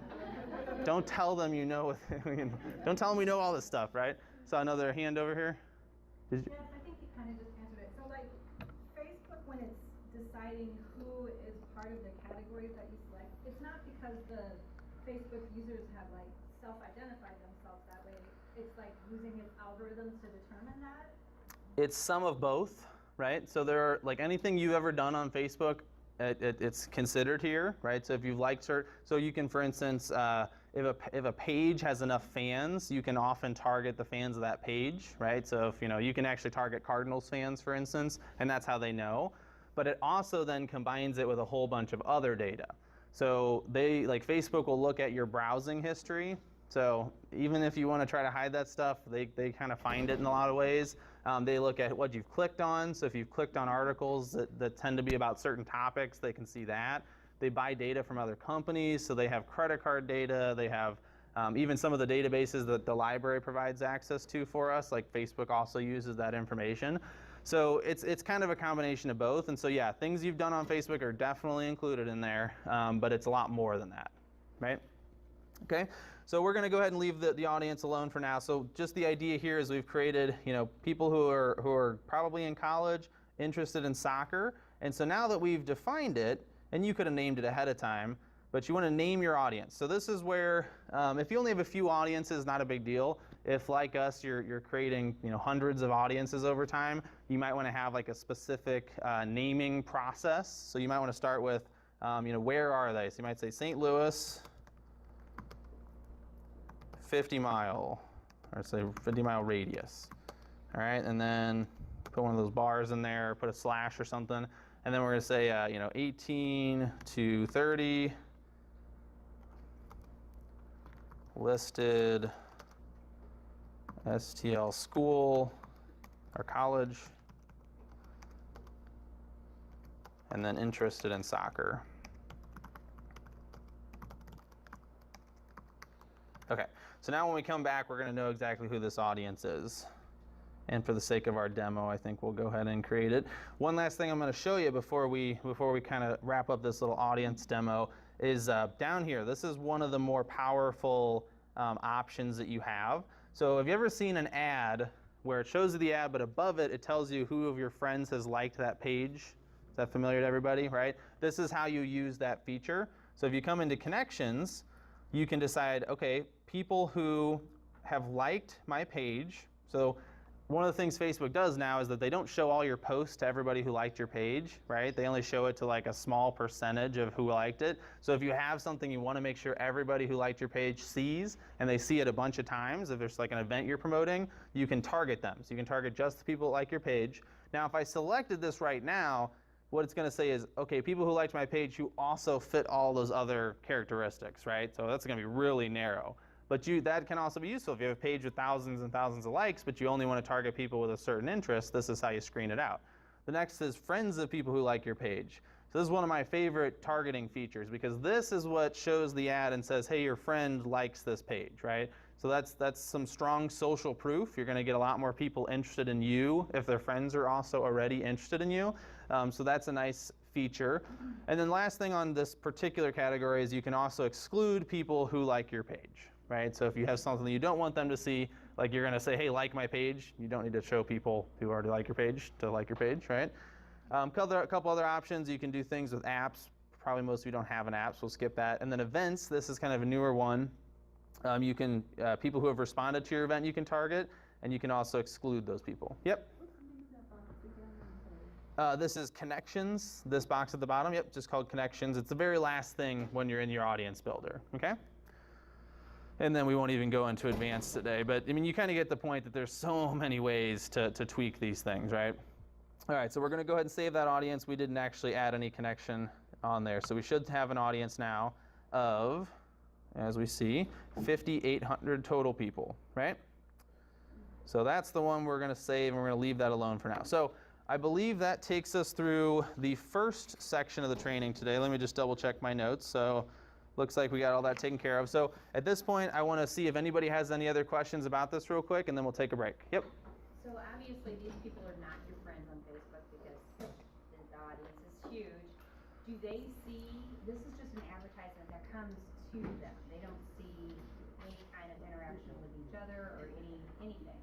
tell them don't tell them we know all this stuff, right? Saw another hand over here. Yes, I think you kind of just answered it. So like Facebook, when it's deciding who is part of the categories that you select, it's not because the Facebook users have like self-identified themselves that way. It's like using its algorithms to determine that. It's some of both, right? So there are, like, anything you've ever done on Facebook, it's considered here, right? So if you've liked certain, so you can, for instance, if a page has enough fans, you can often target the fans of that page, right? So if you can actually target Cardinals fans, for instance, and that's how they know. But it also then combines it with a whole bunch of other data. So Facebook will look at your browsing history. So even if you want to try to hide that stuff, they kind of find it in a lot of ways. They look at what you've clicked on. So if you've clicked on articles that tend to be about certain topics, they can see that. They buy data from other companies, so they have credit card data. They have even some of the databases that the library provides access to for us, like Facebook also uses that information. So it's kind of a combination of both. And so yeah, things you've done on Facebook are definitely included in there, but it's a lot more than that, right? Okay, so we're going to go ahead and leave the audience alone for now. So just the idea here is we've created, people who are probably in college, interested in soccer. And so now that we've defined it, and you could have named it ahead of time, but you want to name your audience. So this is where, if you only have a few audiences, not a big deal. If, like us, you're creating hundreds of audiences over time, you might want to have like a specific naming process. So you might want to start with, where are they? So you might say St. Louis, 50 mile, or say 50 mile radius. All right, and then put one of those bars in there, put a slash or something. And then we're going to say, 18 to 30, listed STL school or college, and then interested in soccer. Okay, so now when we come back, we're going to know exactly who this audience is. And for the sake of our demo, I think we'll go ahead and create it. One last thing I'm going to show you before we kind of wrap up this little audience demo is down here. This is one of the more powerful options that you have. So have you ever seen an ad where it shows you the ad, but above it, it tells you who of your friends has liked that page? Is that familiar to everybody, right? This is how you use that feature. So if you come into connections, you can decide, okay, people who have liked my page. So one of the things Facebook does now is that they don't show all your posts to everybody who liked your page, right? They only show it to like a small percentage of who liked it. So if you have something you want to make sure everybody who liked your page sees, and they see it a bunch of times, if there's like an event you're promoting, you can target them. So you can target just the people that like your page. Now, if I selected this right now, what it's going to say is, okay, people who liked my page who also fit all those other characteristics, right? So that's going to be really narrow. But that can also be useful if you have a page with thousands and thousands of likes, but you only want to target people with a certain interest. This is how you screen it out. The next is friends of people who like your page. So this is one of my favorite targeting features, because this is what shows the ad and says, hey, your friend likes this page, right? So that's some strong social proof. You're going to get a lot more people interested in you if their friends are also already interested in you. So that's a nice feature. And then last thing on this particular category is you can also exclude people who like your page. Right? So if you have something that you don't want them to see, like you're going to say, hey, like my page, you don't need to show people who already like your page to like your page, right? A couple other options, you can do things with apps. Probably most of you don't have an app, so we'll skip that. And then events, this is kind of a newer one. You can, people who have responded to your event you can target, and you can also exclude those people. Yep. What's the name of that box again? This is connections, this box at the bottom, yep, just called connections. It's the very last thing when you're in your audience builder, okay? And then we won't even go into advanced today, but I mean, you kind of get the point that there's so many ways to tweak these things, right? All right, so we're going to go ahead and save that audience. We didn't actually add any connection on there, so we should have an audience now of, as we see, 5,800 total people, right? So that's the one we're going to save, and we're going to leave that alone for now. So I believe that takes us through the first section of the training today. Let me just double check my notes. So looks like we got all that taken care of. So at this point, I want to see if anybody has any other questions about this real quick, and then we'll take a break. Yep. So obviously these people are not your friends on Facebook because the audience is huge. Do they see, this is just an advertisement that comes to them. They don't see any kind of interaction with each other or anything.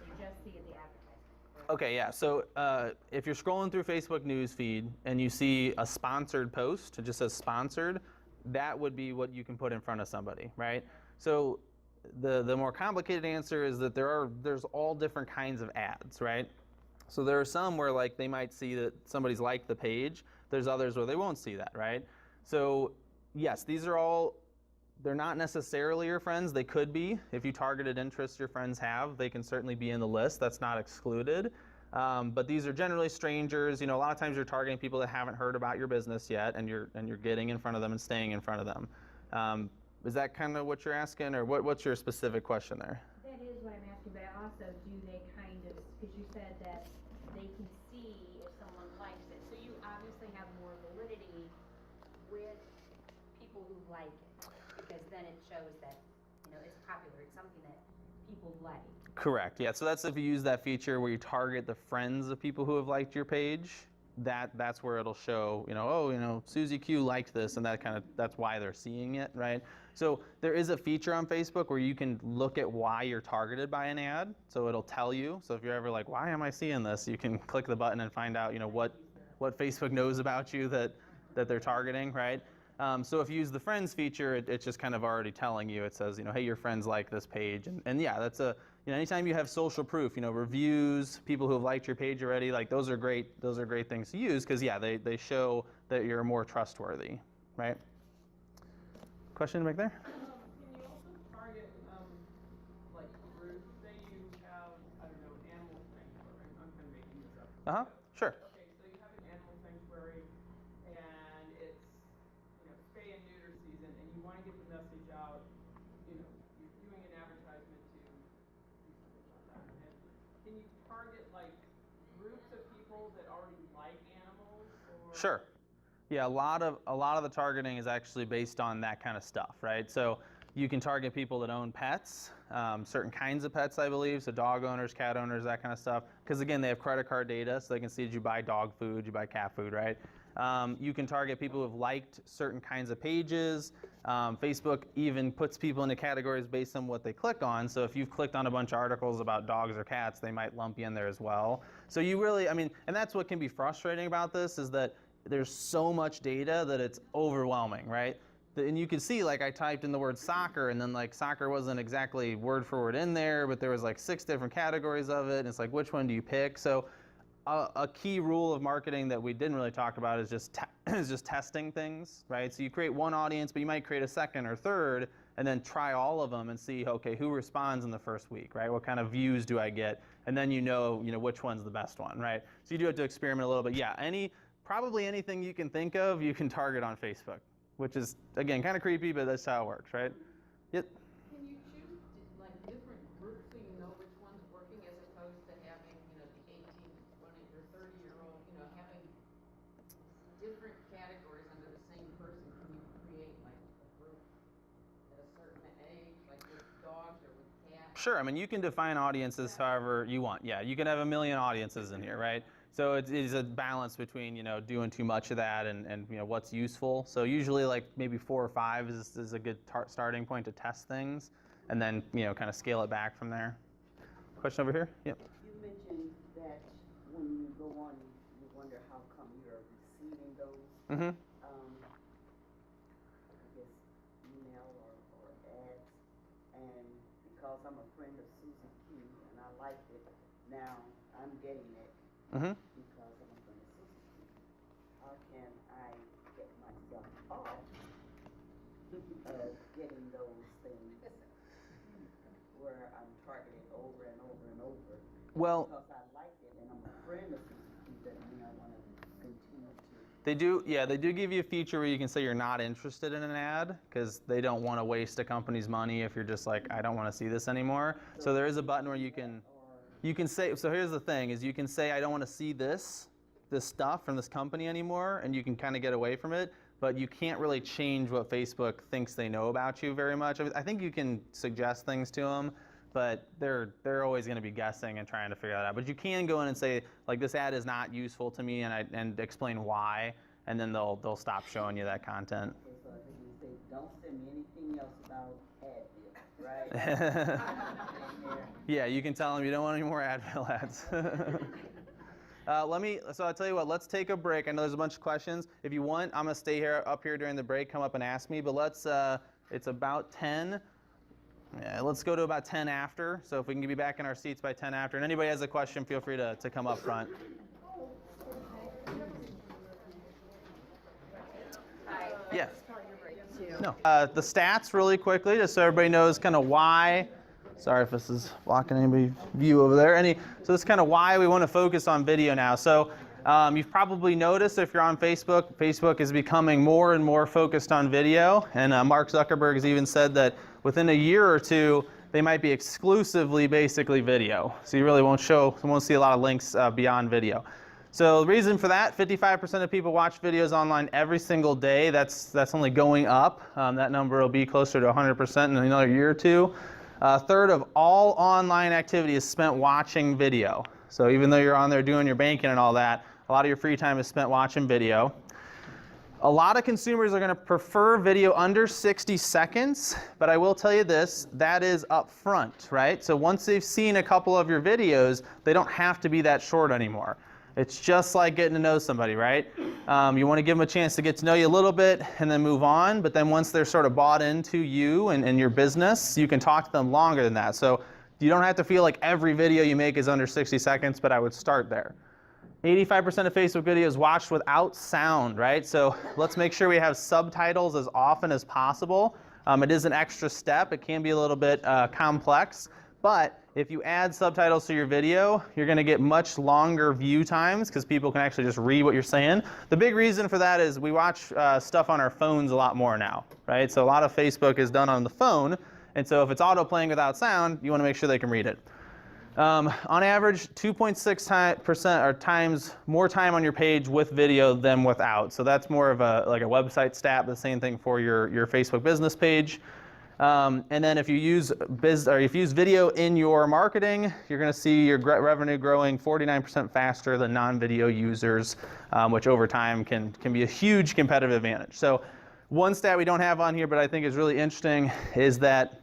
They just see the advertisement. Correct? Okay, yeah. So if you're scrolling through Facebook news feed and you see a sponsored post, it just says sponsored, that would be what you can put in front of somebody, right? So the more complicated answer is that there's all different kinds of ads, right? So there are some where like they might see that somebody's liked the page. There's others where they won't see that, right? So yes, these are all, they're not necessarily your friends. They could be. If you targeted interests your friends have, they can certainly be in the list. That's not excluded. But these are generally strangers. You know, a lot of times you're targeting people that haven't heard about your business yet, and you're getting in front of them and staying in front of them. Is that kind of what you're asking, or what's your specific question there? That is what I'm asking, but also do they kind of, because you said that they can see if someone likes it. So you obviously have more validity with people who like it, because then it shows that, you know, it's popular, it's something that people like. Correct. Yeah. So that's if you use that feature where you target the friends of people who have liked your page. That's where it'll show, you know, oh, you know, Susie Q liked this, and that's why they're seeing it, right? So there is a feature on Facebook where you can look at why you're targeted by an ad. So it'll tell you. So if you're ever like, why am I seeing this? You can click the button and find out, you know, what Facebook knows about you that they're targeting, right? So if you use the friends feature, it's just kind of already telling you. It says, you know, hey, your friends like this page, and yeah, that's you know, anytime you have social proof, you know, reviews, people who have liked your page already, like those are great things to use because yeah, they show that you're more trustworthy, right? Question back there? Can you also target, like groups? Say you have, I don't know, animal sanctuary. I'm kind of making this up. Sure. Okay, so you have an animal sanctuary, and it's, you know, spay and neuter season, and you want to get the message out. You know, you're doing an advertisement to do something about that. And can you target like groups of people that already like animals? Or Sure. Yeah, a lot of the targeting is actually based on that kind of stuff, right? So you can target people that own pets, certain kinds of pets, I believe, so dog owners, cat owners, that kind of stuff. Because again, they have credit card data, so they can see that you buy dog food, you buy cat food, right? You can target people who have liked certain kinds of pages. Facebook even puts people into categories based on what they click on. So if you've clicked on a bunch of articles about dogs or cats, they might lump you in there as well. So you really, I mean, and that's what can be frustrating about this is that there's so much data that it's overwhelming, right? And you can see, like, I typed in the word soccer, and then, like, soccer wasn't exactly word for word in there, but there was, like, 6 different categories of it, and it's like, which one do you pick? So a key rule of marketing that we didn't really talk about is just testing things, right? So you create one audience, but you might create a second or third, and then try all of them and see, okay, who responds in the first week, right? What kind of views do I get? And then you know which one's the best one, right? So you do have to experiment a little bit. Yeah, probably anything you can think of, you can target on Facebook, which is, again, kind of creepy, but that's how it works, right? Yep. can you choose like different groups so you know which one's working as opposed to having, you know, the 18, 20, or 30-year-old, you know, having different categories under the same person? Can you create like a group at a certain age, like with dogs or with cats? Sure, I mean, you can define audiences however you want. Yeah, you can have a million audiences in here, right? So it is a balance between, you know, doing too much of that and you know, what's useful. So usually like maybe 4 or 5 is a good starting point to test things, and then, you know, kind of scale it back from there. Question over here? Yep. You mentioned that when you go on, you wonder how come you're receiving those, Mm-hmm. I guess, email or ads. And because I'm a friend of Susie Q and I liked it, now I'm getting it Mm-hmm. because I'm a friend of Susie Q. How can I get myself off of getting those things where I'm targeted over and over and over? Well, Because I like it and I'm a friend of Susie Q, that means I want to continue to. they do give you a feature where you can say you're not interested in an ad because they don't want to waste a company's money if you're just like, I don't want to see this anymore. So there is a button where you can say, so here's the thing, is you can say, I don't want to see this stuff from this company anymore, and you can kind of get away from it, but you can't really change what Facebook thinks they know about you very much. I think you can suggest things to them, but they're always going to be guessing and trying to figure that out. But you can go in and say, like, this ad is not useful to me, and explain why, and then they'll stop showing you that content. Okay, so I think you say, don't send me anything else about Advil, right? Yeah, you can tell them you don't want any more Advil ads. So I'll tell you what, let's take a break. I know there's a bunch of questions. If you want, I'm gonna stay up here during the break, come up and ask me, but it's about 10. Yeah, let's go to about 10 after. So if we can be back in our seats by 10 after. And anybody has a question, feel free to come up front. Yeah. No. The stats really quickly, just so everybody knows kind of why. Sorry if this is blocking anybody's view over there. So this is kind of why we want to focus on video now. So You've probably noticed if you're on Facebook, Facebook is becoming more and more focused on video. And Mark Zuckerberg has even said that within a year or two, they might be exclusively basically video. So you really won't see a lot of links beyond video. So the reason for that, 55% of people watch videos online every single day. That's only going up. That number will be closer to 100% in another year or two. A third of all online activity is spent watching video. So even though you're on there doing your banking and all that, a lot of your free time is spent watching video. A lot of consumers are going to prefer video under 60 seconds, but I will tell you this, that is up front, right? So once they've seen a couple of your videos, they don't have to be that short anymore. It's just like getting to know somebody, right? You want to give them a chance to get to know you a little bit and then move on, but then once they're sort of bought into you and your business, you can talk to them longer than that. So you don't have to feel like every video you make is under 60 seconds, but I would start there. 85% of Facebook videos watched without sound, right? So let's make sure we have subtitles as often as possible. It is an extra step. It can be a little bit complex, but if you add subtitles to your video, you're going to get much longer view times because people can actually just read what you're saying. The big reason for that is we watch stuff on our phones a lot more now, right? So a lot of Facebook is done on the phone, and so if it's auto-playing without sound, you want to make sure they can read it. On average, 2.6% or times more time on your page with video than without. So that's more of like a website stat, the same thing for your Facebook business page. And then if you use video in your marketing, you're going to see your revenue growing 49% faster than non-video users, which over time can be a huge competitive advantage. So one stat we don't have on here, but I think is really interesting, is that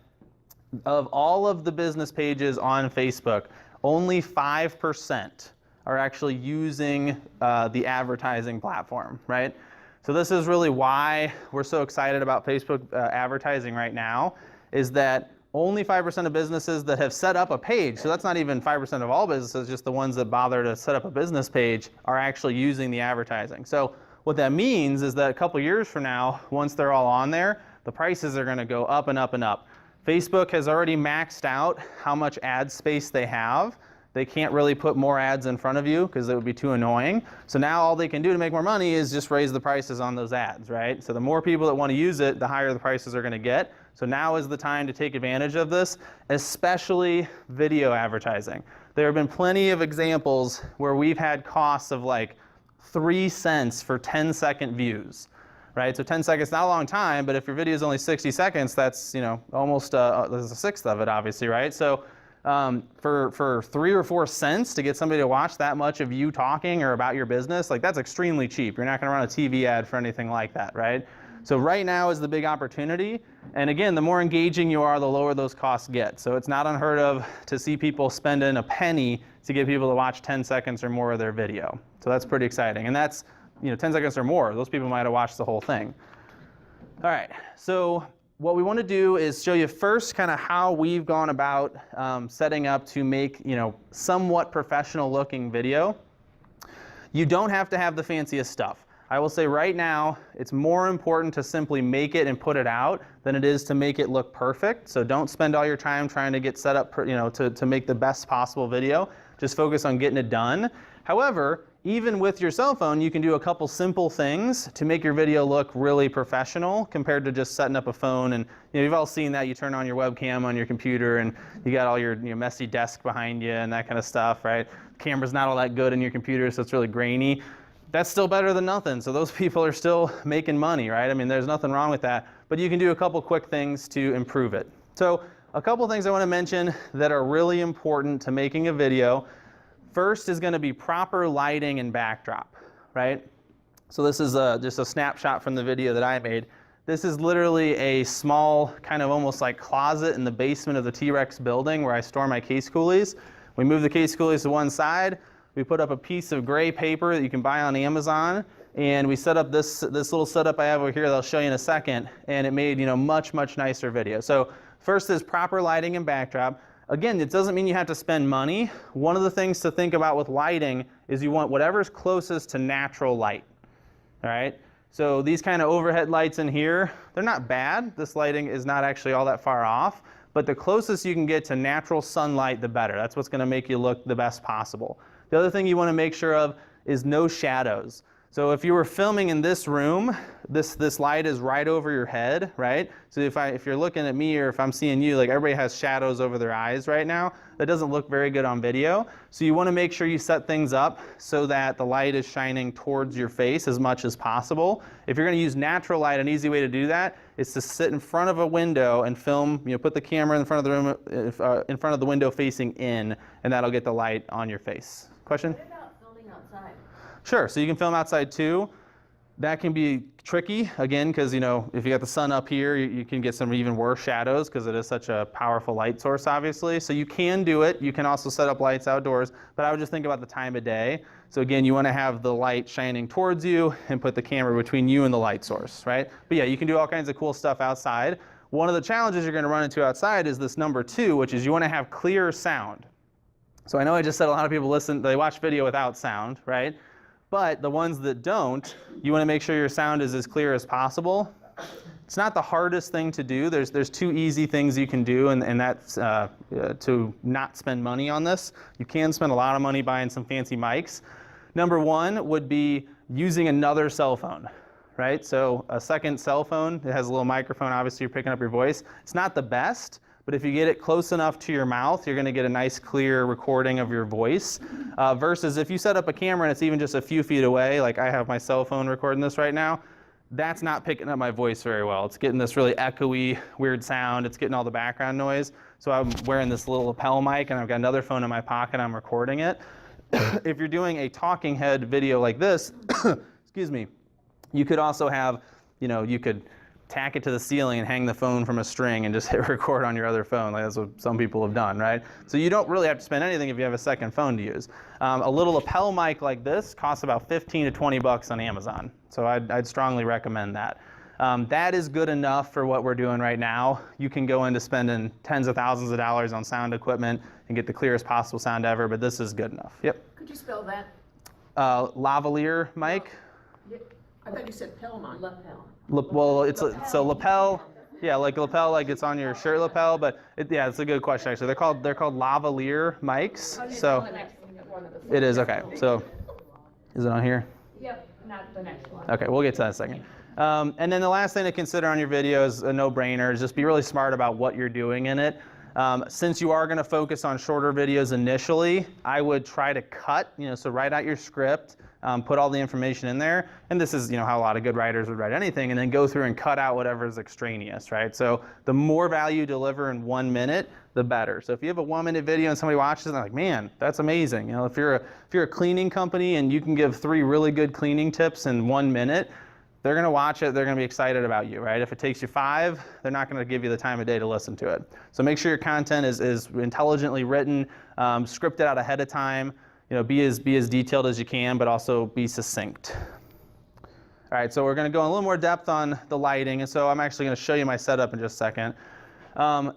of all of the business pages on Facebook, only 5% are actually using the advertising platform, right? So this is really why we're so excited about Facebook advertising right now, is that only 5% of businesses that have set up a page, so that's not even 5% of all businesses, just the ones that bother to set up a business page, are actually using the advertising. So what that means is that a couple years from now, once they're all on there, the prices are going to go up and up and up. Facebook has already maxed out how much ad space they have. They can't really put more ads in front of you because it would be too annoying. So now all they can do to make more money is just raise the prices on those ads, right? So the more people that want to use it, the higher the prices are going to get. So now is the time to take advantage of this, especially video advertising. There have been plenty of examples where we've had costs of like 3 cents for 10-second views. Right? So 10 seconds, not a long time, but if your video is only 60 seconds, that's, you know, almost there's a sixth of it, obviously, right? So for 3 or 4 cents to get somebody to watch that much of you talking or about your business, like that's extremely cheap. You're not going to run a TV ad for anything like that, right? So right now is the big opportunity. And again, the more engaging you are, the lower those costs get. So it's not unheard of to see people spending a penny to get people to watch 10 seconds or more of their video. So that's pretty exciting. And that's, you know, 10 seconds or more, those people might have watched the whole thing. All right, so what we want to do is show you first kind of how we've gone about setting up to make, you know, somewhat professional looking video. You don't have to have the fanciest stuff. I will say right now, it's more important to simply make it and put it out than it is to make it look perfect. So don't spend all your time trying to get set up, you know, to make the best possible video. Just focus on getting it done. However, even with your cell phone, you can do a couple simple things to make your video look really professional compared to just setting up a phone. And you know, you've all seen that. You turn on your webcam on your computer and you got all your messy desk behind you and that kind of stuff, right? The camera's not all that good in your computer, so it's really grainy. That's still better than nothing. So those people are still making money, right? I mean, there's nothing wrong with that. But you can do a couple quick things to improve it. So a couple things I want to mention that are really important to making a video. First is going to be proper lighting and backdrop, right? So this is just a snapshot from the video that I made. This is literally a small kind of almost like closet in the basement of the T-Rex building where I store my case coolies. We move the case coolies to one side. We put up a piece of gray paper that you can buy on Amazon, and we set up this little setup I have over here that I'll show you in a second, and it made, you know, much nicer video. So first is proper lighting and backdrop. Again, it doesn't mean you have to spend money. One of the things to think about with lighting is you want whatever's closest to natural light, all right? So these kind of overhead lights in here, they're not bad. This lighting is not actually all that far off, but the closest you can get to natural sunlight, the better. That's what's gonna make you look the best possible. The other thing you wanna make sure of is no shadows. So if you were filming in this room, this light is right over your head, right? So if you're looking at me or if I'm seeing you, like everybody has shadows over their eyes right now. That doesn't look very good on video. So you want to make sure you set things up so that the light is shining towards your face as much as possible. If you're going to use natural light, an easy way to do that is to sit in front of a window and film, put the camera in front of the room, in front of the window facing in, and that'll get the light on your face. Question? What about filming outside? Sure, so you can film outside too. That can be tricky, again, because if you got the sun up here, you can get some even worse shadows because it is such a powerful light source, obviously. So you can do it. You can also set up lights outdoors, but I would just think about the time of day. So again, you want to have the light shining towards you and put the camera between you and the light source, right? But yeah, you can do all kinds of cool stuff outside. One of the challenges you're going to run into outside is this number 2, which is you want to have clear sound. So I know I just said a lot of people they watch video without sound, right? But the ones that don't, you want to make sure your sound is as clear as possible. It's not the hardest thing to do. There's 2 easy things you can do, and that's to not spend money on this. You can spend a lot of money buying some fancy mics. Number 1 would be using another cell phone, right? So a second cell phone, it has a little microphone, obviously you're picking up your voice. It's not the best, but if you get it close enough to your mouth, you're going to get a nice clear recording of your voice. Versus if you set up a camera and it's even just a few feet away, like I have my cell phone recording this right now, that's not picking up my voice very well. It's getting this really echoey, weird sound. It's getting all the background noise. So I'm wearing this little lapel mic and I've got another phone in my pocket, I'm recording it. If you're doing a talking head video like this, excuse me, you could also have, you could tack it to the ceiling and hang the phone from a string and just hit record on your other phone. Like that's what some people have done, right? So you don't really have to spend anything if you have a second phone to use. A little lapel mic like this costs about 15 to 20 bucks on Amazon. So I'd strongly recommend that. That is good enough for what we're doing right now. You can go into spending tens of thousands of dollars on sound equipment and get the clearest possible sound ever, but this is good enough. Yep. Could you spell that? Lavalier mic. Yeah, I thought you said Pelmont. Lapel. Well, it's so lapel, yeah, like lapel, like it's on your shirt lapel. But yeah, it's a good question actually. They're called lavalier mics. So it is okay. So is it on here? Yep, not the next one. Okay, we'll get to that in a second. And then the last thing to consider on your video is a no-brainer. Is just be really smart about what you're doing in it. Since you are going to focus on shorter videos initially, I would try to cut. So write out your script. Put all the information in there, and this is how a lot of good writers would write anything, and then go through and cut out whatever is extraneous, right? So the more value you deliver in 1 minute, the better. So if you have a 1 minute video and somebody watches it, they're like, man, that's amazing. If you're a cleaning company and you can give 3 really good cleaning tips in 1 minute, they're going to watch it. They're going to be excited about you, right? If it takes you 5, they're not going to give you the time of day to listen to it. So make sure your content is intelligently written, scripted out ahead of time. Be as detailed as you can, but also be succinct. All right, so we're going to go in a little more depth on the lighting, and so I'm actually going to show you my setup in just a second.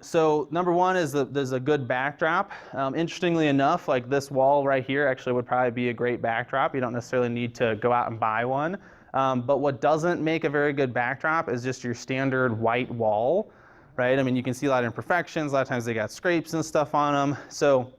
So number 1 is there's a good backdrop. Interestingly enough, like this wall right here actually would probably be a great backdrop. You don't necessarily need to go out and buy one. But what doesn't make a very good backdrop is just your standard white wall, right? I mean, you can see a lot of imperfections. A lot of times they got scrapes and stuff on them. So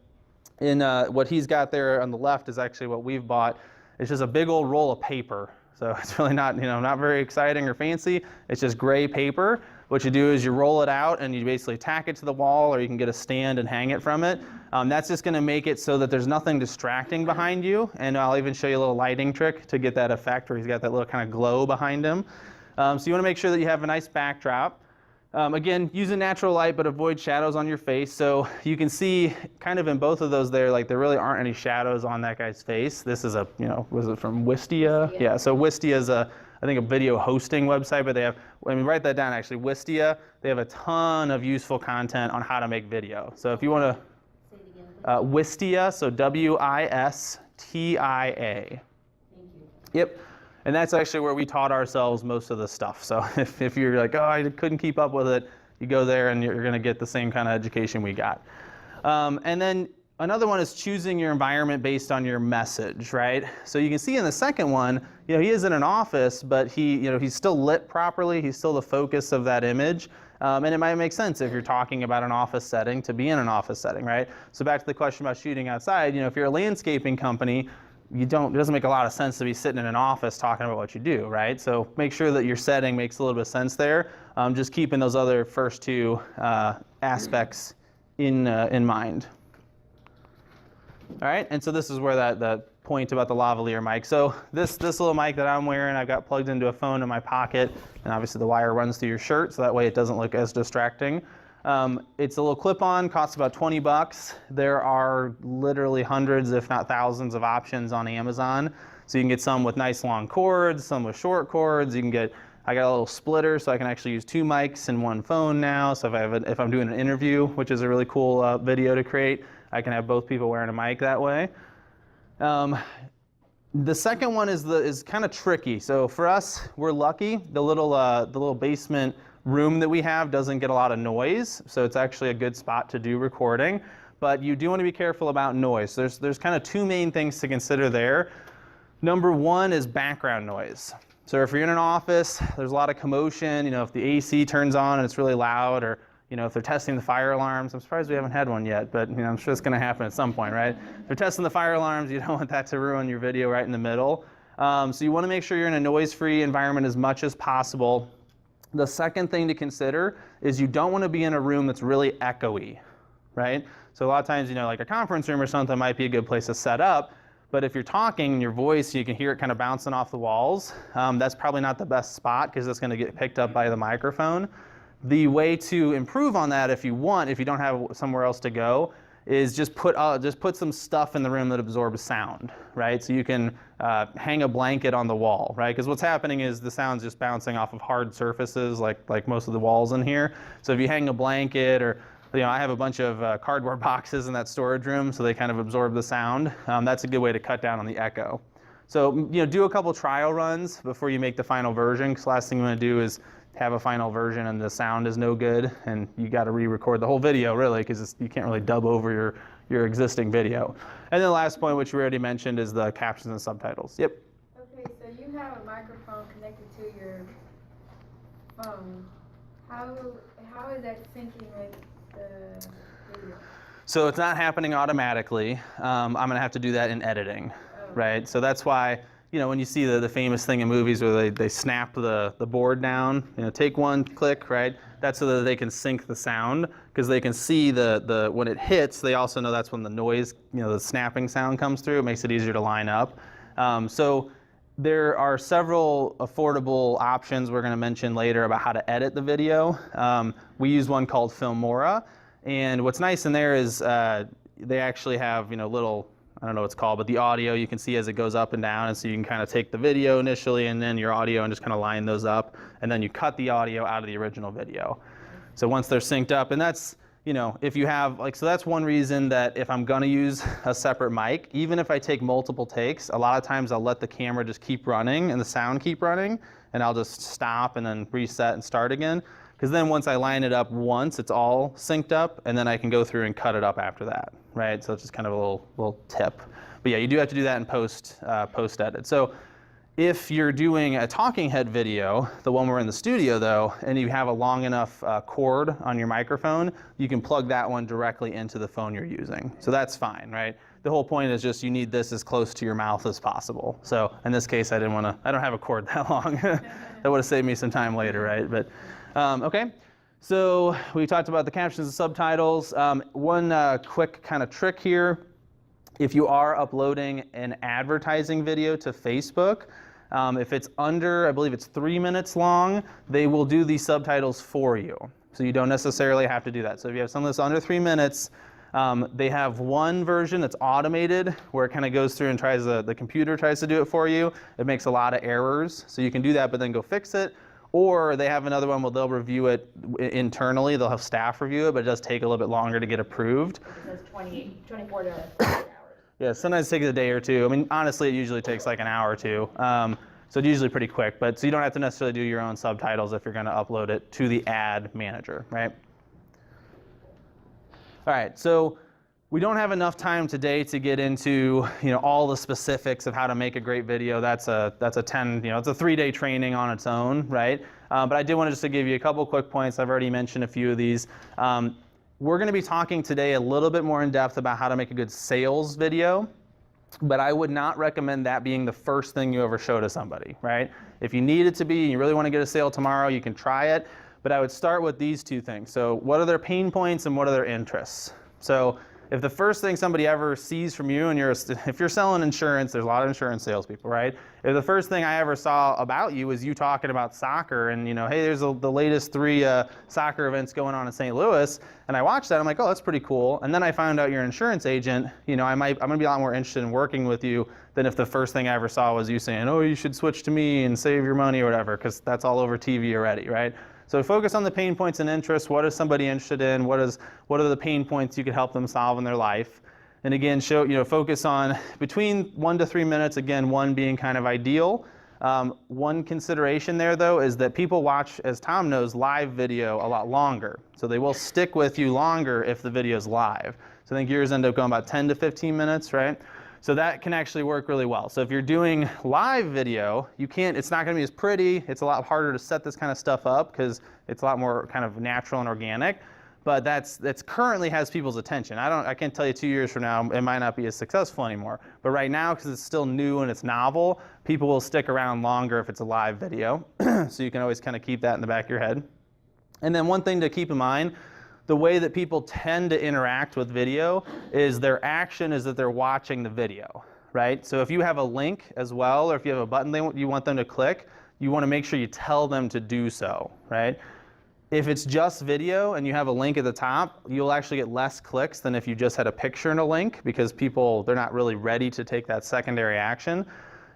what he's got there on the left is actually what we've bought. It's just a big old roll of paper. So it's really not, not very exciting or fancy. It's just gray paper. What you do is you roll it out and you basically tack it to the wall, or you can get a stand and hang it from it. That's just going to make it so that there's nothing distracting behind you. And I'll even show you a little lighting trick to get that effect where he's got that little kind of glow behind him. So you want to make sure that you have a nice backdrop. Again, use a natural light, but avoid shadows on your face. So you can see kind of in both of those there, like there really aren't any shadows on that guy's face. This is was it from Wistia? Yeah, so Wistia is I think a video hosting website, but they have, write that down actually, Wistia. They have a ton of useful content on how to make video. So if you want to, Wistia, so Wistia. Thank you. Yep. And that's actually where we taught ourselves most of the stuff. So if you're like, oh, I couldn't keep up with it, you go there and you're going to get the same kind of education we got. And then another one is choosing your environment based on your message, right? So you can see in the second one, he is in an office, but he's still lit properly. He's still the focus of that image. And it might make sense if you're talking about an office setting to be in an office setting, right? So back to the question about shooting outside, if you're a landscaping company, it doesn't make a lot of sense to be sitting in an office talking about what you do, right? So make sure that your setting makes a little bit of sense there. Just keeping those other first two aspects in mind. All right, and so this is where that point about the lavalier mic. So this little mic that I'm wearing, I've got plugged into a phone in my pocket, and obviously the wire runs through your shirt, so that way it doesn't look as distracting. It's a little clip-on, costs about $20. There are literally hundreds, if not thousands, of options on Amazon. So you can get some with nice long cords, some with short cords. You can get, I got a little splitter, so I can actually use 2 mics in one phone now. So if I'm doing an interview, which is a really cool video to create, I can have both people wearing a mic that way. The second one is kind of tricky. So for us, we're lucky. The little basement room that we have doesn't get a lot of noise, so it's actually a good spot to do recording. But you do want to be careful about noise. There's kind of 2 main things to consider there. Number 1 is background noise. So if you're in an office, there's a lot of commotion. If the AC turns on and it's really loud, or if they're testing the fire alarms. I'm surprised we haven't had one yet, but I'm sure it's going to happen at some point, right? If they're testing the fire alarms, you don't want that to ruin your video right in the middle. So you want to make sure you're in a noise-free environment as much as possible. The second thing to consider is you don't want to be in a room that's really echoey, right? So a lot of times, like a conference room or something might be a good place to set up, but if you're talking and your voice, you can hear it kind of bouncing off the walls, that's probably not the best spot because it's going to get picked up by the microphone. The way to improve on that, if you don't have somewhere else to go, is just put some stuff in the room that absorbs sound, right? So you can hang a blanket on the wall, right? Because what's happening is the sound's just bouncing off of hard surfaces, like most of the walls in here. So if you hang a blanket, or I have a bunch of cardboard boxes in that storage room, so they kind of absorb the sound. That's a good way to cut down on the echo. So do a couple trial runs before you make the final version, because last thing you want to do is have a final version and the sound is no good, and you got to re-record the whole video, really, because you can't really dub over your existing video. And then the last point, which we already mentioned, is the captions and subtitles. Yep. Okay, so you have a microphone connected to your phone. How is that syncing with the video? So it's not happening automatically. I'm going to have to do that in editing, right? So that's why, when you see the famous thing in movies where they snap the board down, take one, click, right? That's so that they can sync the sound, because they can see when it hits, they also know that's when the noise, the snapping sound comes through. It makes it easier to line up. So there are several affordable options we're going to mention later about how to edit the video. We use one called Filmora, and what's nice in there is they actually have little, I don't know what it's called, but the audio you can see as it goes up and down, and so you can kind of take the video initially and then your audio and just kind of line those up, and then you cut the audio out of the original video. So once they're synced up, and that's, if you have, so that's one reason that if I'm gonna use a separate mic, even if I take multiple takes, a lot of times I'll let the camera just keep running and the sound keep running, and I'll just stop and then reset and start again. Because then once I line it up once, it's all synced up, and then I can go through and cut it up after that, right? So it's just kind of a little tip. But yeah, you do have to do that in post edit. So if you're doing a talking head video, the one we're in the studio though, and you have a long enough cord on your microphone, you can plug that one directly into the phone you're using. So that's fine, right? The whole point is just you need this as close to your mouth as possible. So in this case, I don't have a cord that long. That would have saved me some time later, right? But okay, so we talked about the captions and subtitles. One quick kind of trick here. If you are uploading an advertising video to Facebook, if it's under, I believe it's 3 minutes long, they will do the subtitles for you. So you don't necessarily have to do that. So if you have something that's under 3 minutes, they have one version that's automated where it kind of goes through and the computer tries to do it for you. It makes a lot of errors. So you can do that, but then go fix it. Or they have another one where they'll review it internally. They'll have staff review it, but it does take a little bit longer to get approved. It says 24 to 48 hours. Yeah, sometimes it takes a day or two. I mean, honestly, it usually takes like an hour or two. So it's usually pretty quick, so you don't have to necessarily do your own subtitles if you're going to upload it to the ad manager, right? All right, so we don't have enough time today to get into all the specifics of how to make a great video. That's a it's a 3-day training on its own, right? But I did want to give you a couple quick points. I've already mentioned a few of these. We're going to be talking today a little bit more in depth about how to make a good sales video. but I would not recommend that being the first thing you ever show to somebody, right? If you need it to be, you really want to get a sale tomorrow, you can try it, but I would start with these two things. So what are their pain points and what are their interests? So if the first thing somebody ever sees from you, and if you're selling insurance, there's a lot of insurance salespeople, right? If the first thing I ever saw about you was you talking about soccer and, hey, there's the latest 3 soccer events going on in St. Louis, and I watched that, I'm like, oh, that's pretty cool. And then I found out you're an insurance agent, I'm gonna be a lot more interested in working with you than if the first thing I ever saw was you saying, oh, you should switch to me and save your money or whatever, because that's all over TV already, right? So focus on the pain points and interests. What is somebody interested in? What are the pain points you could help them solve in their life? And again, focus on between 1 to 3 minutes, again, 1 being kind of ideal. One consideration there, though, is that people watch, as Tom knows, live video a lot longer. So they will stick with you longer if the video is live. So I think yours end up going about 10 to 15 minutes, right? So that can actually work really well. So if you're doing live video, it's not gonna be as pretty. It's a lot harder to set this kind of stuff up because it's a lot more kind of natural and organic. But that's currently has people's attention. I can't tell you 2 years from now, it might not be as successful anymore. But right now, because it's still new and it's novel, people will stick around longer if it's a live video. So you can always kind of keep that in the back of your head. And then one thing to keep in mind, the way that people tend to interact with video is their action is that they're watching the video, right? So if you have a link as well, or if you have a button you want them to click, you want to make sure you tell them to do so, right? If it's just video and you have a link at the top, you'll actually get less clicks than if you just had a picture and a link, because they're not really ready to take that secondary action.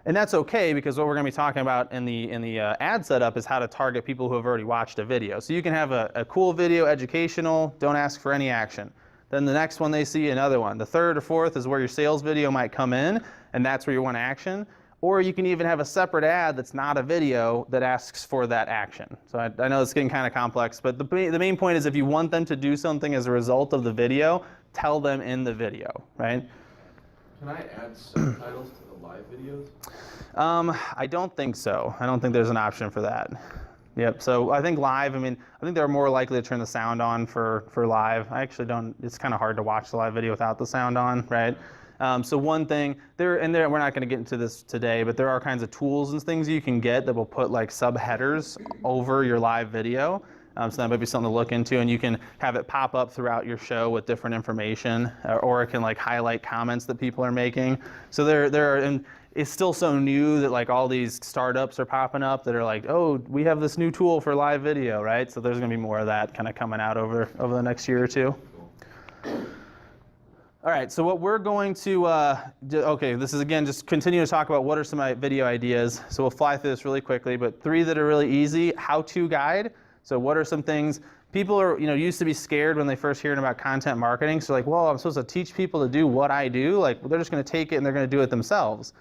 And that's okay, because what we're going to be talking about in the ad setup is how to target people who have already watched a video. So you can have a cool video, educational, don't ask for any action. Then the next one they see, another one. The third or fourth is where your sales video might come in, and that's where you want action. Or you can even have a separate ad that's not a video that asks for that action. So I know it's getting kind of complex, but the main point is if you want them to do something as a result of the video, tell them in the video, right? Can I add subtitles to the live videos? I don't think so. I don't think there's an option for that. Yep, so I think live, I think they're more likely to turn the sound on for live. I actually don't, it's kind of hard to watch the live video without the sound on, right? So one thing, we're not going to get into this today, but there are kinds of tools and things you can get that will put like subheaders over your live video. So that might be something to look into, and you can have it pop up throughout your show with different information, or it can like highlight comments that people are making. So and it's still so new that like all these startups are popping up that are like, oh, we have this new tool for live video, right? So there's going to be more of that kind of coming out over the next year or two. All right, so what we're going to, this is again, just continue to talk about what are some video ideas. So we'll fly through this really quickly, but 3 that are really easy. How-to guide. So what are some things, people are, used to be scared when they first hearing about content marketing. So like, well, I'm supposed to teach people to do what I do. Like, they're just going to take it and they're going to do it themselves.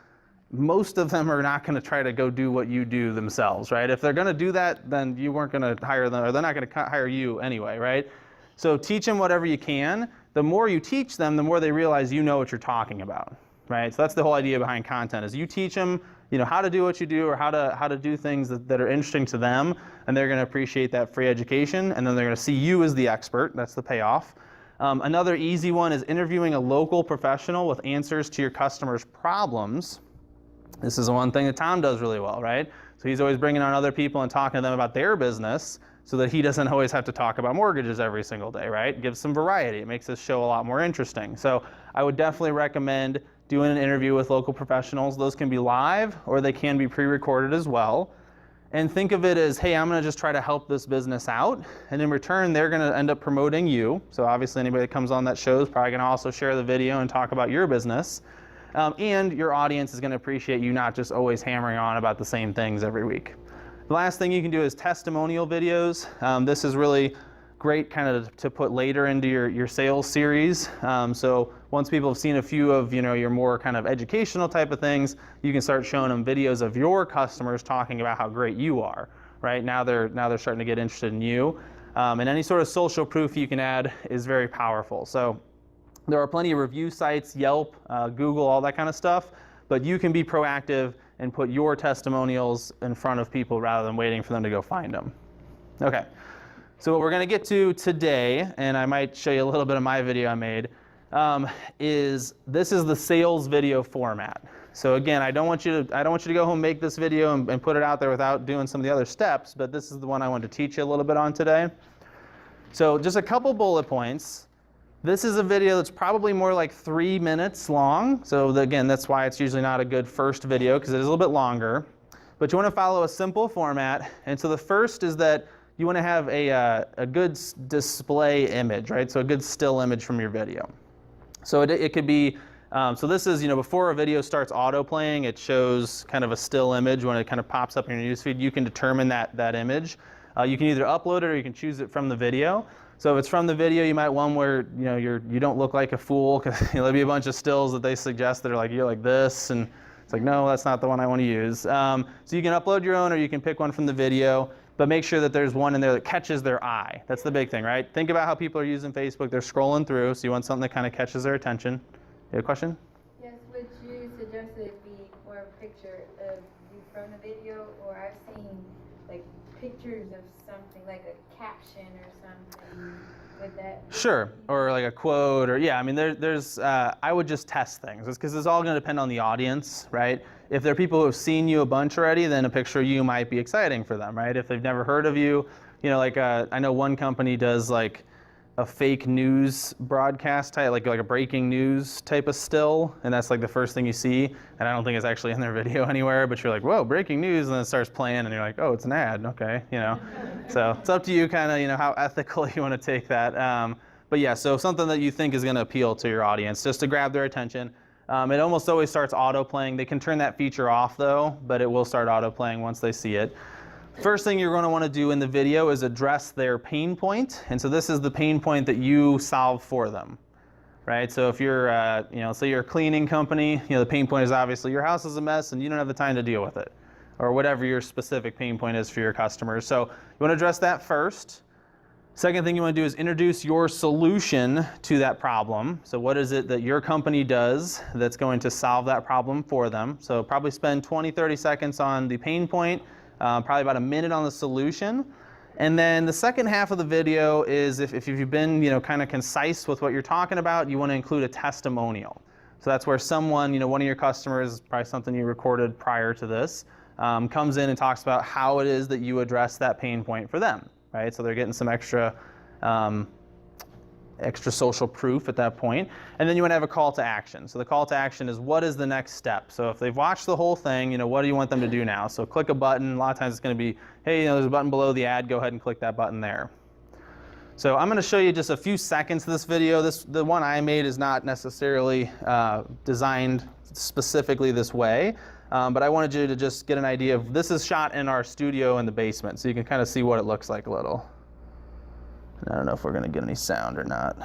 Most of them are not going to try to go do what you do themselves, right? If they're going to do that, then you weren't going to hire them, or they're not going to hire you anyway, right? So teach them whatever you can. The more you teach them, the more they realize you know what you're talking about, right? So that's the whole idea behind content, is you teach them, how to do what you do, or how to do things that are interesting to them, and they're going to appreciate that free education, and then they're going to see you as the expert. That's the payoff. Another easy one is interviewing a local professional with answers to your customers' problems. This is the one thing that Tom does really well, right? So he's always bringing on other people and talking to them about their business so that he doesn't always have to talk about mortgages every single day, right? Gives some variety. It makes this show a lot more interesting. So I would definitely recommend doing an interview with local professionals. Those can be live or they can be pre-recorded as well. And think of it as, hey, I'm going to just try to help this business out. And in return, they're going to end up promoting you. So obviously anybody that comes on that show is probably going to also share the video and talk about your business. And your audience is going to appreciate you not just always hammering on about the same things every week. The last thing you can do is testimonial videos. This is really great kind of to put later into your sales series. So once people have seen a few of your more kind of educational type of things, you can start showing them videos of your customers talking about how great you are. Right now they're starting to get interested in you, and any sort of social proof you can add is very powerful. So there are plenty of review sites, Yelp, Google, all that kind of stuff, but you can be proactive and put your testimonials in front of people rather than waiting for them to go find them. Okay, so what we're going to get to today, and I might show you a little bit of my video I made, is this is the sales video format. So again, I don't want you to go home and make this video and put it out there without doing some of the other steps, but this is the one I wanted to teach you a little bit on today. So just a couple bullet points. This is a video that's probably more like 3 minutes long. So again, that's why it's usually not a good first video, because it is a little bit longer. But you want to follow a simple format. And so the first is that you want to have a good display image, right? So a good still image from your video. So it could be, so this is, before a video starts auto playing, it shows kind of a still image when it kind of pops up in your newsfeed. You can determine that image. You can either upload it or you can choose it from the video. So if it's from the video, you might want where you don't look like a fool, because there'll be a bunch of stills that they suggest that are like, you're like this, and it's like, no, that's not the one I want to use. So you can upload your own, or you can pick one from the video, but make sure that there's one in there that catches their eye. That's the big thing, right? Think about how people are using Facebook. They're scrolling through, so you want something that kind of catches their attention. You have a question? Yes, would you suggest that it be more a picture of you from the video, or I've seen like pictures of something like a caption or something? Would that? Sure, or like a quote, or yeah. I mean, there's. I would just test things, because it's all going to depend on the audience, right? If there are people who have seen you a bunch already, then a picture of you might be exciting for them, right? If they've never heard of you, like I know one company does like a fake news broadcast type, like a breaking news type of still, and that's like the first thing you see, and I don't think it's actually in their video anywhere, but you're like, whoa, breaking news, and then it starts playing, and you're like, oh, it's an ad, okay, So it's up to you kind of, how ethical you want to take that. But yeah, so something that you think is going to appeal to your audience, just to grab their attention. It almost always starts auto-playing. They can turn that feature off though, but it will start auto-playing once they see it. First thing you're going to want to do in the video is address their pain point. And so this is the pain point that you solve for them, right? So if you're, say you're a cleaning company, the pain point is obviously your house is a mess and you don't have the time to deal with it, or whatever your specific pain point is for your customers. So you want to address that first. Second thing you want to do is introduce your solution to that problem. So what is it that your company does that's going to solve that problem for them? So probably spend 20, 30 seconds on the pain point, probably about a minute on the solution. And then the second half of the video is if you've been kind of concise with what you're talking about, you want to include a testimonial. So that's where someone, one of your customers, probably something you recorded prior to this, comes in and talks about how it is that you address that pain point for them. Right? So they're getting some extra social proof at that point. And then you want to have a call to action. So the call to action is, what is the next step? So if they've watched the whole thing, what do you want them to do now? So click a button. A lot of times it's going to be, hey, there's a button below the ad. Go ahead and click that button there. So I'm going to show you just a few seconds of this video. The one I made is not necessarily designed specifically this way. But I wanted you to just get an idea of, this is shot in our studio in the basement, so you can kind of see what it looks like a little. And I don't know if we're going to get any sound or not.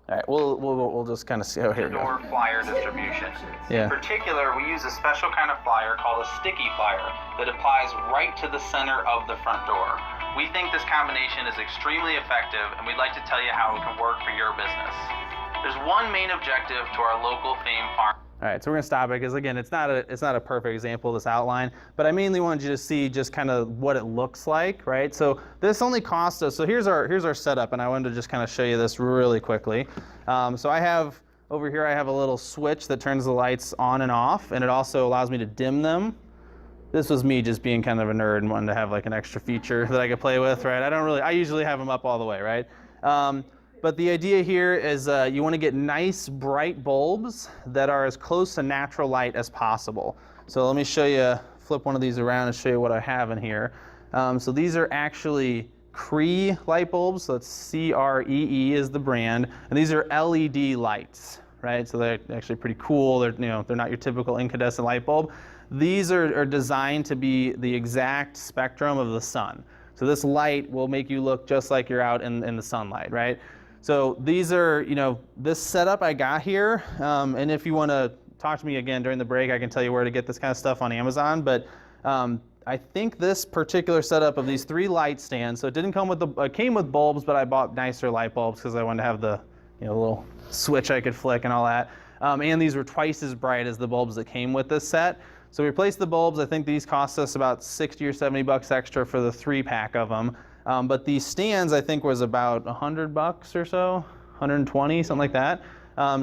All right, we'll just kind of see how here we go. Door flyer distribution. Yeah. In particular, we use a special kind of flyer called a sticky flyer that applies right to the center of the front door. We think this combination is extremely effective, and we'd like to tell you how it can work for your business. There's one main objective to our local theme farm. All right, so we're gonna stop it because again, it's not a perfect example of this outline, but I mainly wanted you to see just kind of what it looks like, right? So this only cost us. So here's our setup, and I wanted to just kind of show you this really quickly. So I have over here, I have a little switch that turns the lights on and off, and it also allows me to dim them. This was me just being kind of a nerd and wanting to have like an extra feature that I could play with, right? I usually have them up all the way, right? But the idea here is you want to get nice bright bulbs that are as close to natural light as possible. So let me show you, flip one of these around and show you what I have in here. So these are actually Cree light bulbs, so it's C-R-E-E is the brand, and these are LED lights, right? So they're actually pretty cool. They're not your typical incandescent light bulb. These are designed to be the exact spectrum of the sun. So this light will make you look just like you're out in the sunlight, right? So these are, this setup I got here, and if you want to talk to me again during the break, I can tell you where to get this kind of stuff on Amazon, but I think this particular setup of these 3 light stands, so it didn't come with it came with bulbs, but I bought nicer light bulbs because I wanted to have the little switch I could flick and all that. And these were twice as bright as the bulbs that came with this set. So we replaced the bulbs. I think these cost us about 60 or 70 bucks extra for the 3-pack of them. But these stands, I think, was about 100 bucks or so, 120, something like that.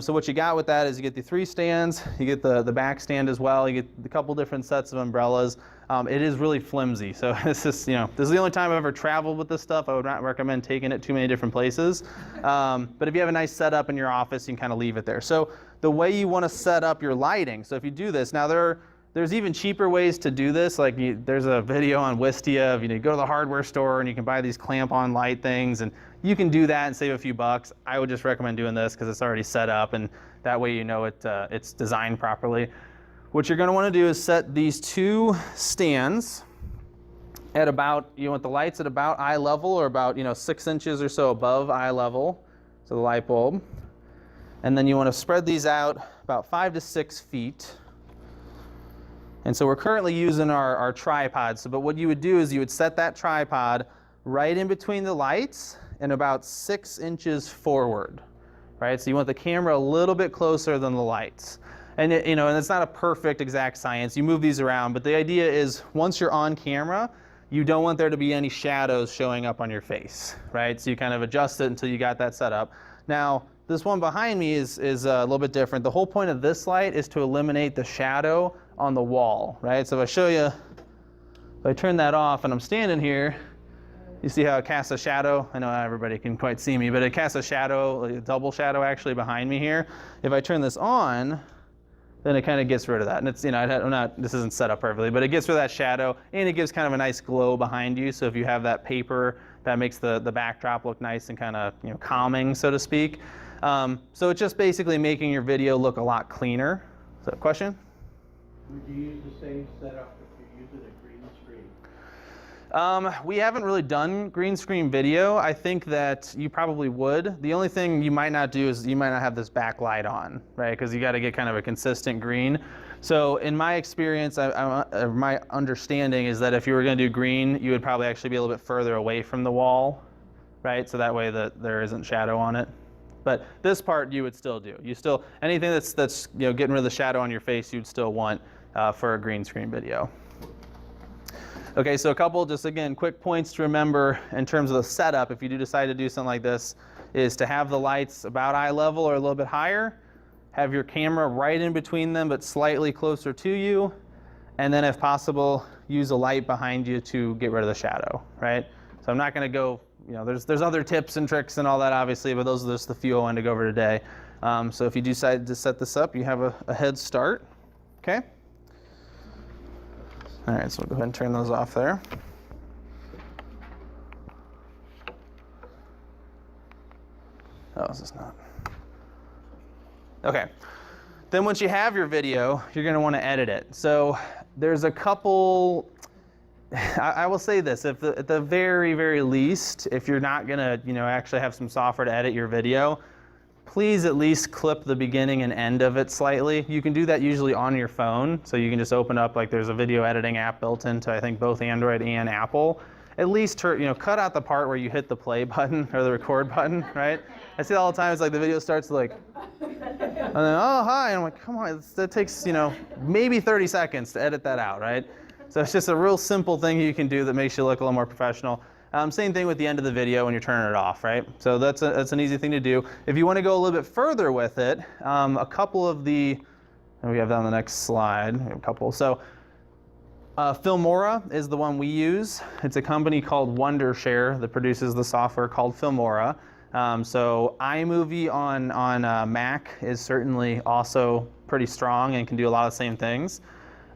So what you got with that is you get the 3 stands, you get the back stand as well, you get a couple different sets of umbrellas. It is really flimsy, so this is the only time I've ever traveled with this stuff. I would not recommend taking it too many different places. But if you have a nice setup in your office, you can kind of leave it there. So the way you want to set up your lighting, so if you do this, now there's even cheaper ways to do this. Like there's a video on Wistia of, you go to the hardware store and you can buy these clamp-on light things, and you can do that and save a few bucks. I would just recommend doing this because it's already set up, and that way it's designed properly. What you're going to want to do is set these 2 stands at about, you want the lights at about eye level, or about 6 inches or so above eye level, so the light bulb. And then you want to spread these out about 5 to 6 feet. And so we're currently using our tripod. But what you would do is you would set that tripod right in between the lights and about 6 inches forward, right? So you want the camera a little bit closer than the lights. And and it's not a perfect exact science. You move these around, but the idea is once you're on camera, you don't want there to be any shadows showing up on your face, right? So you kind of adjust it until you got that set up. Now, this one behind me is a little bit different. The whole point of this light is to eliminate the shadow on the wall, right? So if I show you, if I turn that off and I'm standing here, you see how it casts a shadow? I know not everybody can quite see me, but it casts a shadow, a double shadow actually behind me here. If I turn this on, then it kind of gets rid of that. And it's, this isn't set up perfectly, but it gets rid of that shadow, and it gives kind of a nice glow behind you. So if you have that paper, that makes the backdrop look nice and kind of, calming, so to speak. So it's just basically making your video look a lot cleaner. So, question? Would you use the same setup if you're using a green screen? We haven't really done green screen video. I think that you probably would. The only thing you might not do is you might not have this backlight on, right? Because you got to get kind of a consistent green. So in my experience, my understanding is that if you were going to do green, you would probably actually be a little bit further away from the wall, right? So that way that there isn't shadow on it. But this part you would still do. Anything that's getting rid of the shadow on your face, you'd still want for a green screen video. Okay, so a couple just again quick points to remember in terms of the setup if you do decide to do something like this is to have the lights about eye level or a little bit higher, have your camera right in between them but slightly closer to you, and then if possible use a light behind you to get rid of the shadow, right? So I'm not going to go, there's other tips and tricks and all that obviously, but those are just the few I wanted to go over today. So if you decide to set this up, you have a head start, okay? All right, so we'll go ahead and turn those off there. Oh, this is not. Okay. Then once you have your video, you're going to want to edit it. So there's a couple, I will say this, at the very, very least, if you're not going to, actually have some software to edit your video, please at least clip the beginning and end of it slightly. You can do that usually on your phone. So you can just open up, like there's a video editing app built into, I think, both Android and Apple. At least, cut out the part where you hit the play button or the record button, right? I see that all the time. It's like the video starts like, and then, oh, hi. And I'm like, come on, that takes, maybe 30 seconds to edit that out, right? So it's just a real simple thing you can do that makes you look a little more professional. Same thing with the end of the video when you're turning it off, right? So that's an easy thing to do. If you want to go a little bit further with it, a couple of and we have that on the next slide, we have a couple. So Filmora is the one we use. It's a company called Wondershare that produces the software called Filmora. So iMovie on Mac is certainly also pretty strong and can do a lot of the same things.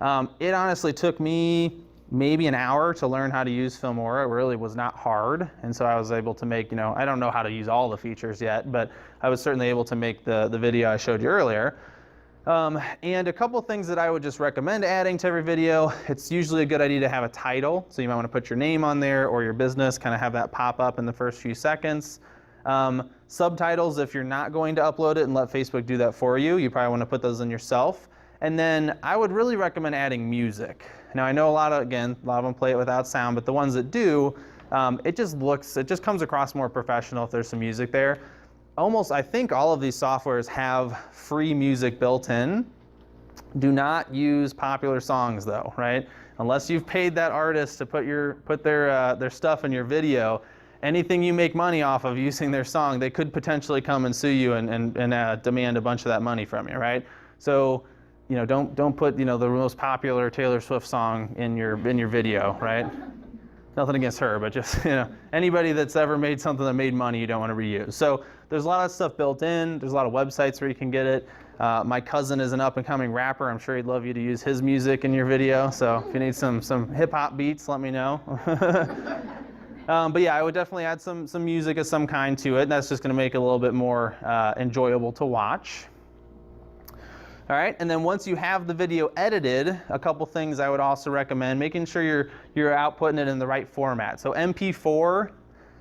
It honestly took me maybe an hour to learn how to use Filmora. It really was not hard. And so I was able to make, I don't know how to use all the features yet, but I was certainly able to make the video I showed you earlier. And a couple things that I would just recommend adding to every video. It's usually a good idea to have a title. So you might want to put your name on there or your business, kind of have that pop up in the first few seconds. Subtitles, if you're not going to upload it and let Facebook do that for you, you probably want to put those in yourself. And then I would really recommend adding music. Now I know a lot of them play it without sound, but the ones that do, it just comes across more professional if there's some music there. I think all of these softwares have free music built in. Do not use popular songs though, right? Unless you've paid that artist to put their stuff in your video, anything you make money off of using their song, they could potentially come and sue you and demand a bunch of that money from you, right? So, don't put the most popular Taylor Swift song in your video, right? Nothing against her, but just anybody that's ever made something that made money, you don't want to reuse. So there's a lot of stuff built in. There's a lot of websites where you can get it. My cousin is an up-and-coming rapper. I'm sure he'd love you to use his music in your video. So if you need some hip-hop beats, let me know. But yeah, I would definitely add some music of some kind to it. And that's just going to make it a little bit more enjoyable to watch. All right, and then once you have the video edited, a couple things I would also recommend, making sure you're outputting it in the right format. So MP4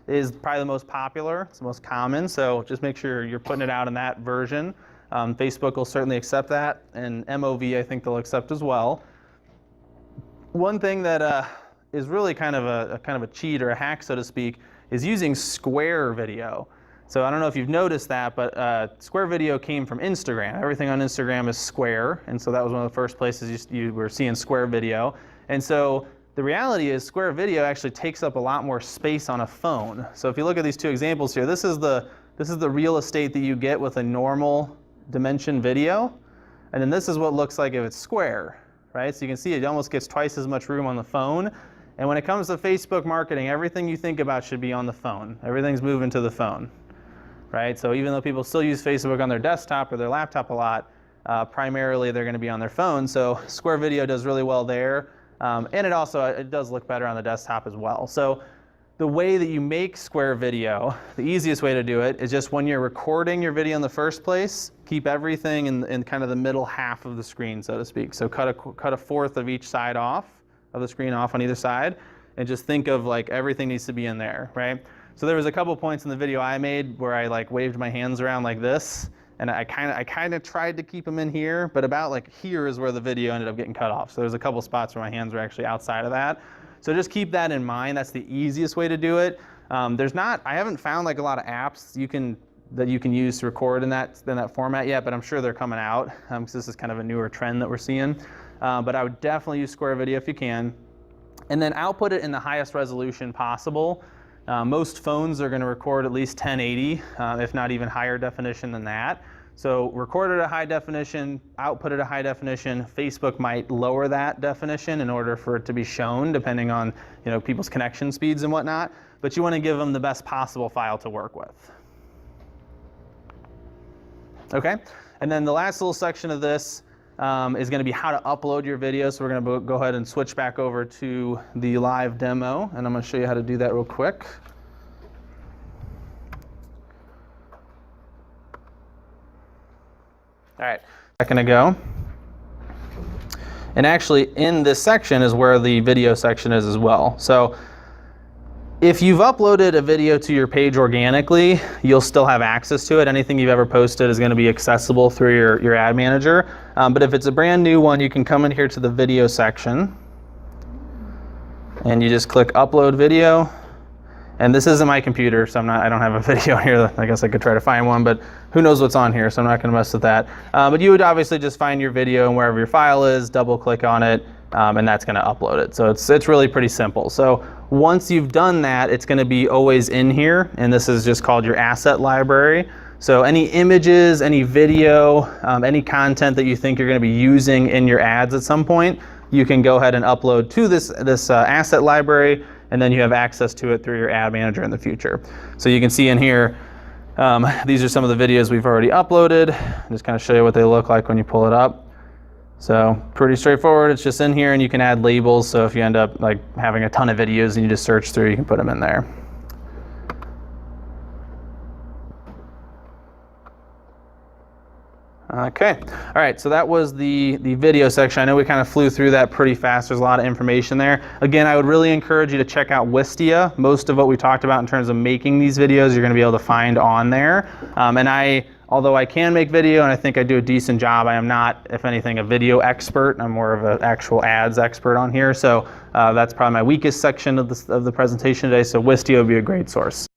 is probably the most popular, it's the most common, so just make sure you're putting it out in that version. Facebook will certainly accept that, and MOV I think they'll accept as well. One thing that is really kind of a cheat or a hack, so to speak, is using Square Video. So I don't know if you've noticed that, but Square Video came from Instagram. Everything on Instagram is Square, and so that was one of the first places you were seeing Square Video. And so the reality is Square Video actually takes up a lot more space on a phone. So if you look at these two examples here, this is the real estate that you get with a normal dimension video, and then this is what it looks like if it's square, right? So you can see it almost gets twice as much room on the phone. And when it comes to Facebook marketing, everything you think about should be on the phone. Everything's moving to the phone. Right? So even though people still use Facebook on their desktop or their laptop a lot, primarily they're going to be on their phone. So Square Video does really well there. And it does look better on the desktop as well. So the way that you make Square Video, the easiest way to do it is just when you're recording your video in the first place, keep everything in kind of the middle half of the screen, so to speak. So cut a fourth of each side off of the screen off on either side, and just think of like everything needs to be in there, right? So there was a couple points in the video I made where I like waved my hands around like this, and I kind of tried to keep them in here, but about like here is where the video ended up getting cut off. So there's a couple spots where my hands were actually outside of that. So just keep that in mind. That's the easiest way to do it. I haven't found like a lot of apps that you can use to record in that format yet, but I'm sure they're coming out because this is kind of a newer trend that we're seeing. But I would definitely use Square Video if you can, and then output it in the highest resolution possible. Most phones are going to record at least 1080, if not even higher definition than that. So record it at high definition, output it at high definition. Facebook might lower that definition in order for it to be shown, depending on people's connection speeds and whatnot. But you want to give them the best possible file to work with. Okay, and then the last little section of this is going to be how to upload your video. So we're going to go ahead and switch back over to the live demo, and I'm going to show you how to do that real quick. All right, second ago. And actually in this section is where the video section is as well. So if you've uploaded a video to your page organically, you'll still have access to it. Anything you've ever posted is going to be accessible through your ad manager. But if it's a brand new one, you can come in here to the video section and you just click upload video. And this isn't my computer, so I don't have a video here. I guess I could try to find one, but who knows what's on here, so I'm not going to mess with that. But you would obviously just find your video and wherever your file is, double click on it, and that's going to upload it. So it's really pretty simple. So once you've done that, it's going to be always in here, and this is just called your asset library. So any images, any video, any content that you think you're going to be using in your ads at some point, you can go ahead and upload to this asset library, and then you have access to it through your ad manager in the future. So you can see in here, these are some of the videos we've already uploaded. I'll just kind of show you what they look like when you pull it up. So pretty straightforward. It's just in here, and you can add labels. So if you end up like having a ton of videos and you just search through, you can put them in there. Okay, all right, so that was the video section. I know we kind of flew through that pretty fast. There's a lot of information there. Again, I would really encourage you to check out Wistia. Most of what we talked about in terms of making these videos, you're gonna be able to find on there. Although I can make video and I think I do a decent job, I am not, if anything, a video expert. I'm more of an actual ads expert on here. So that's probably my weakest section of the presentation today. So Wistia would be a great source.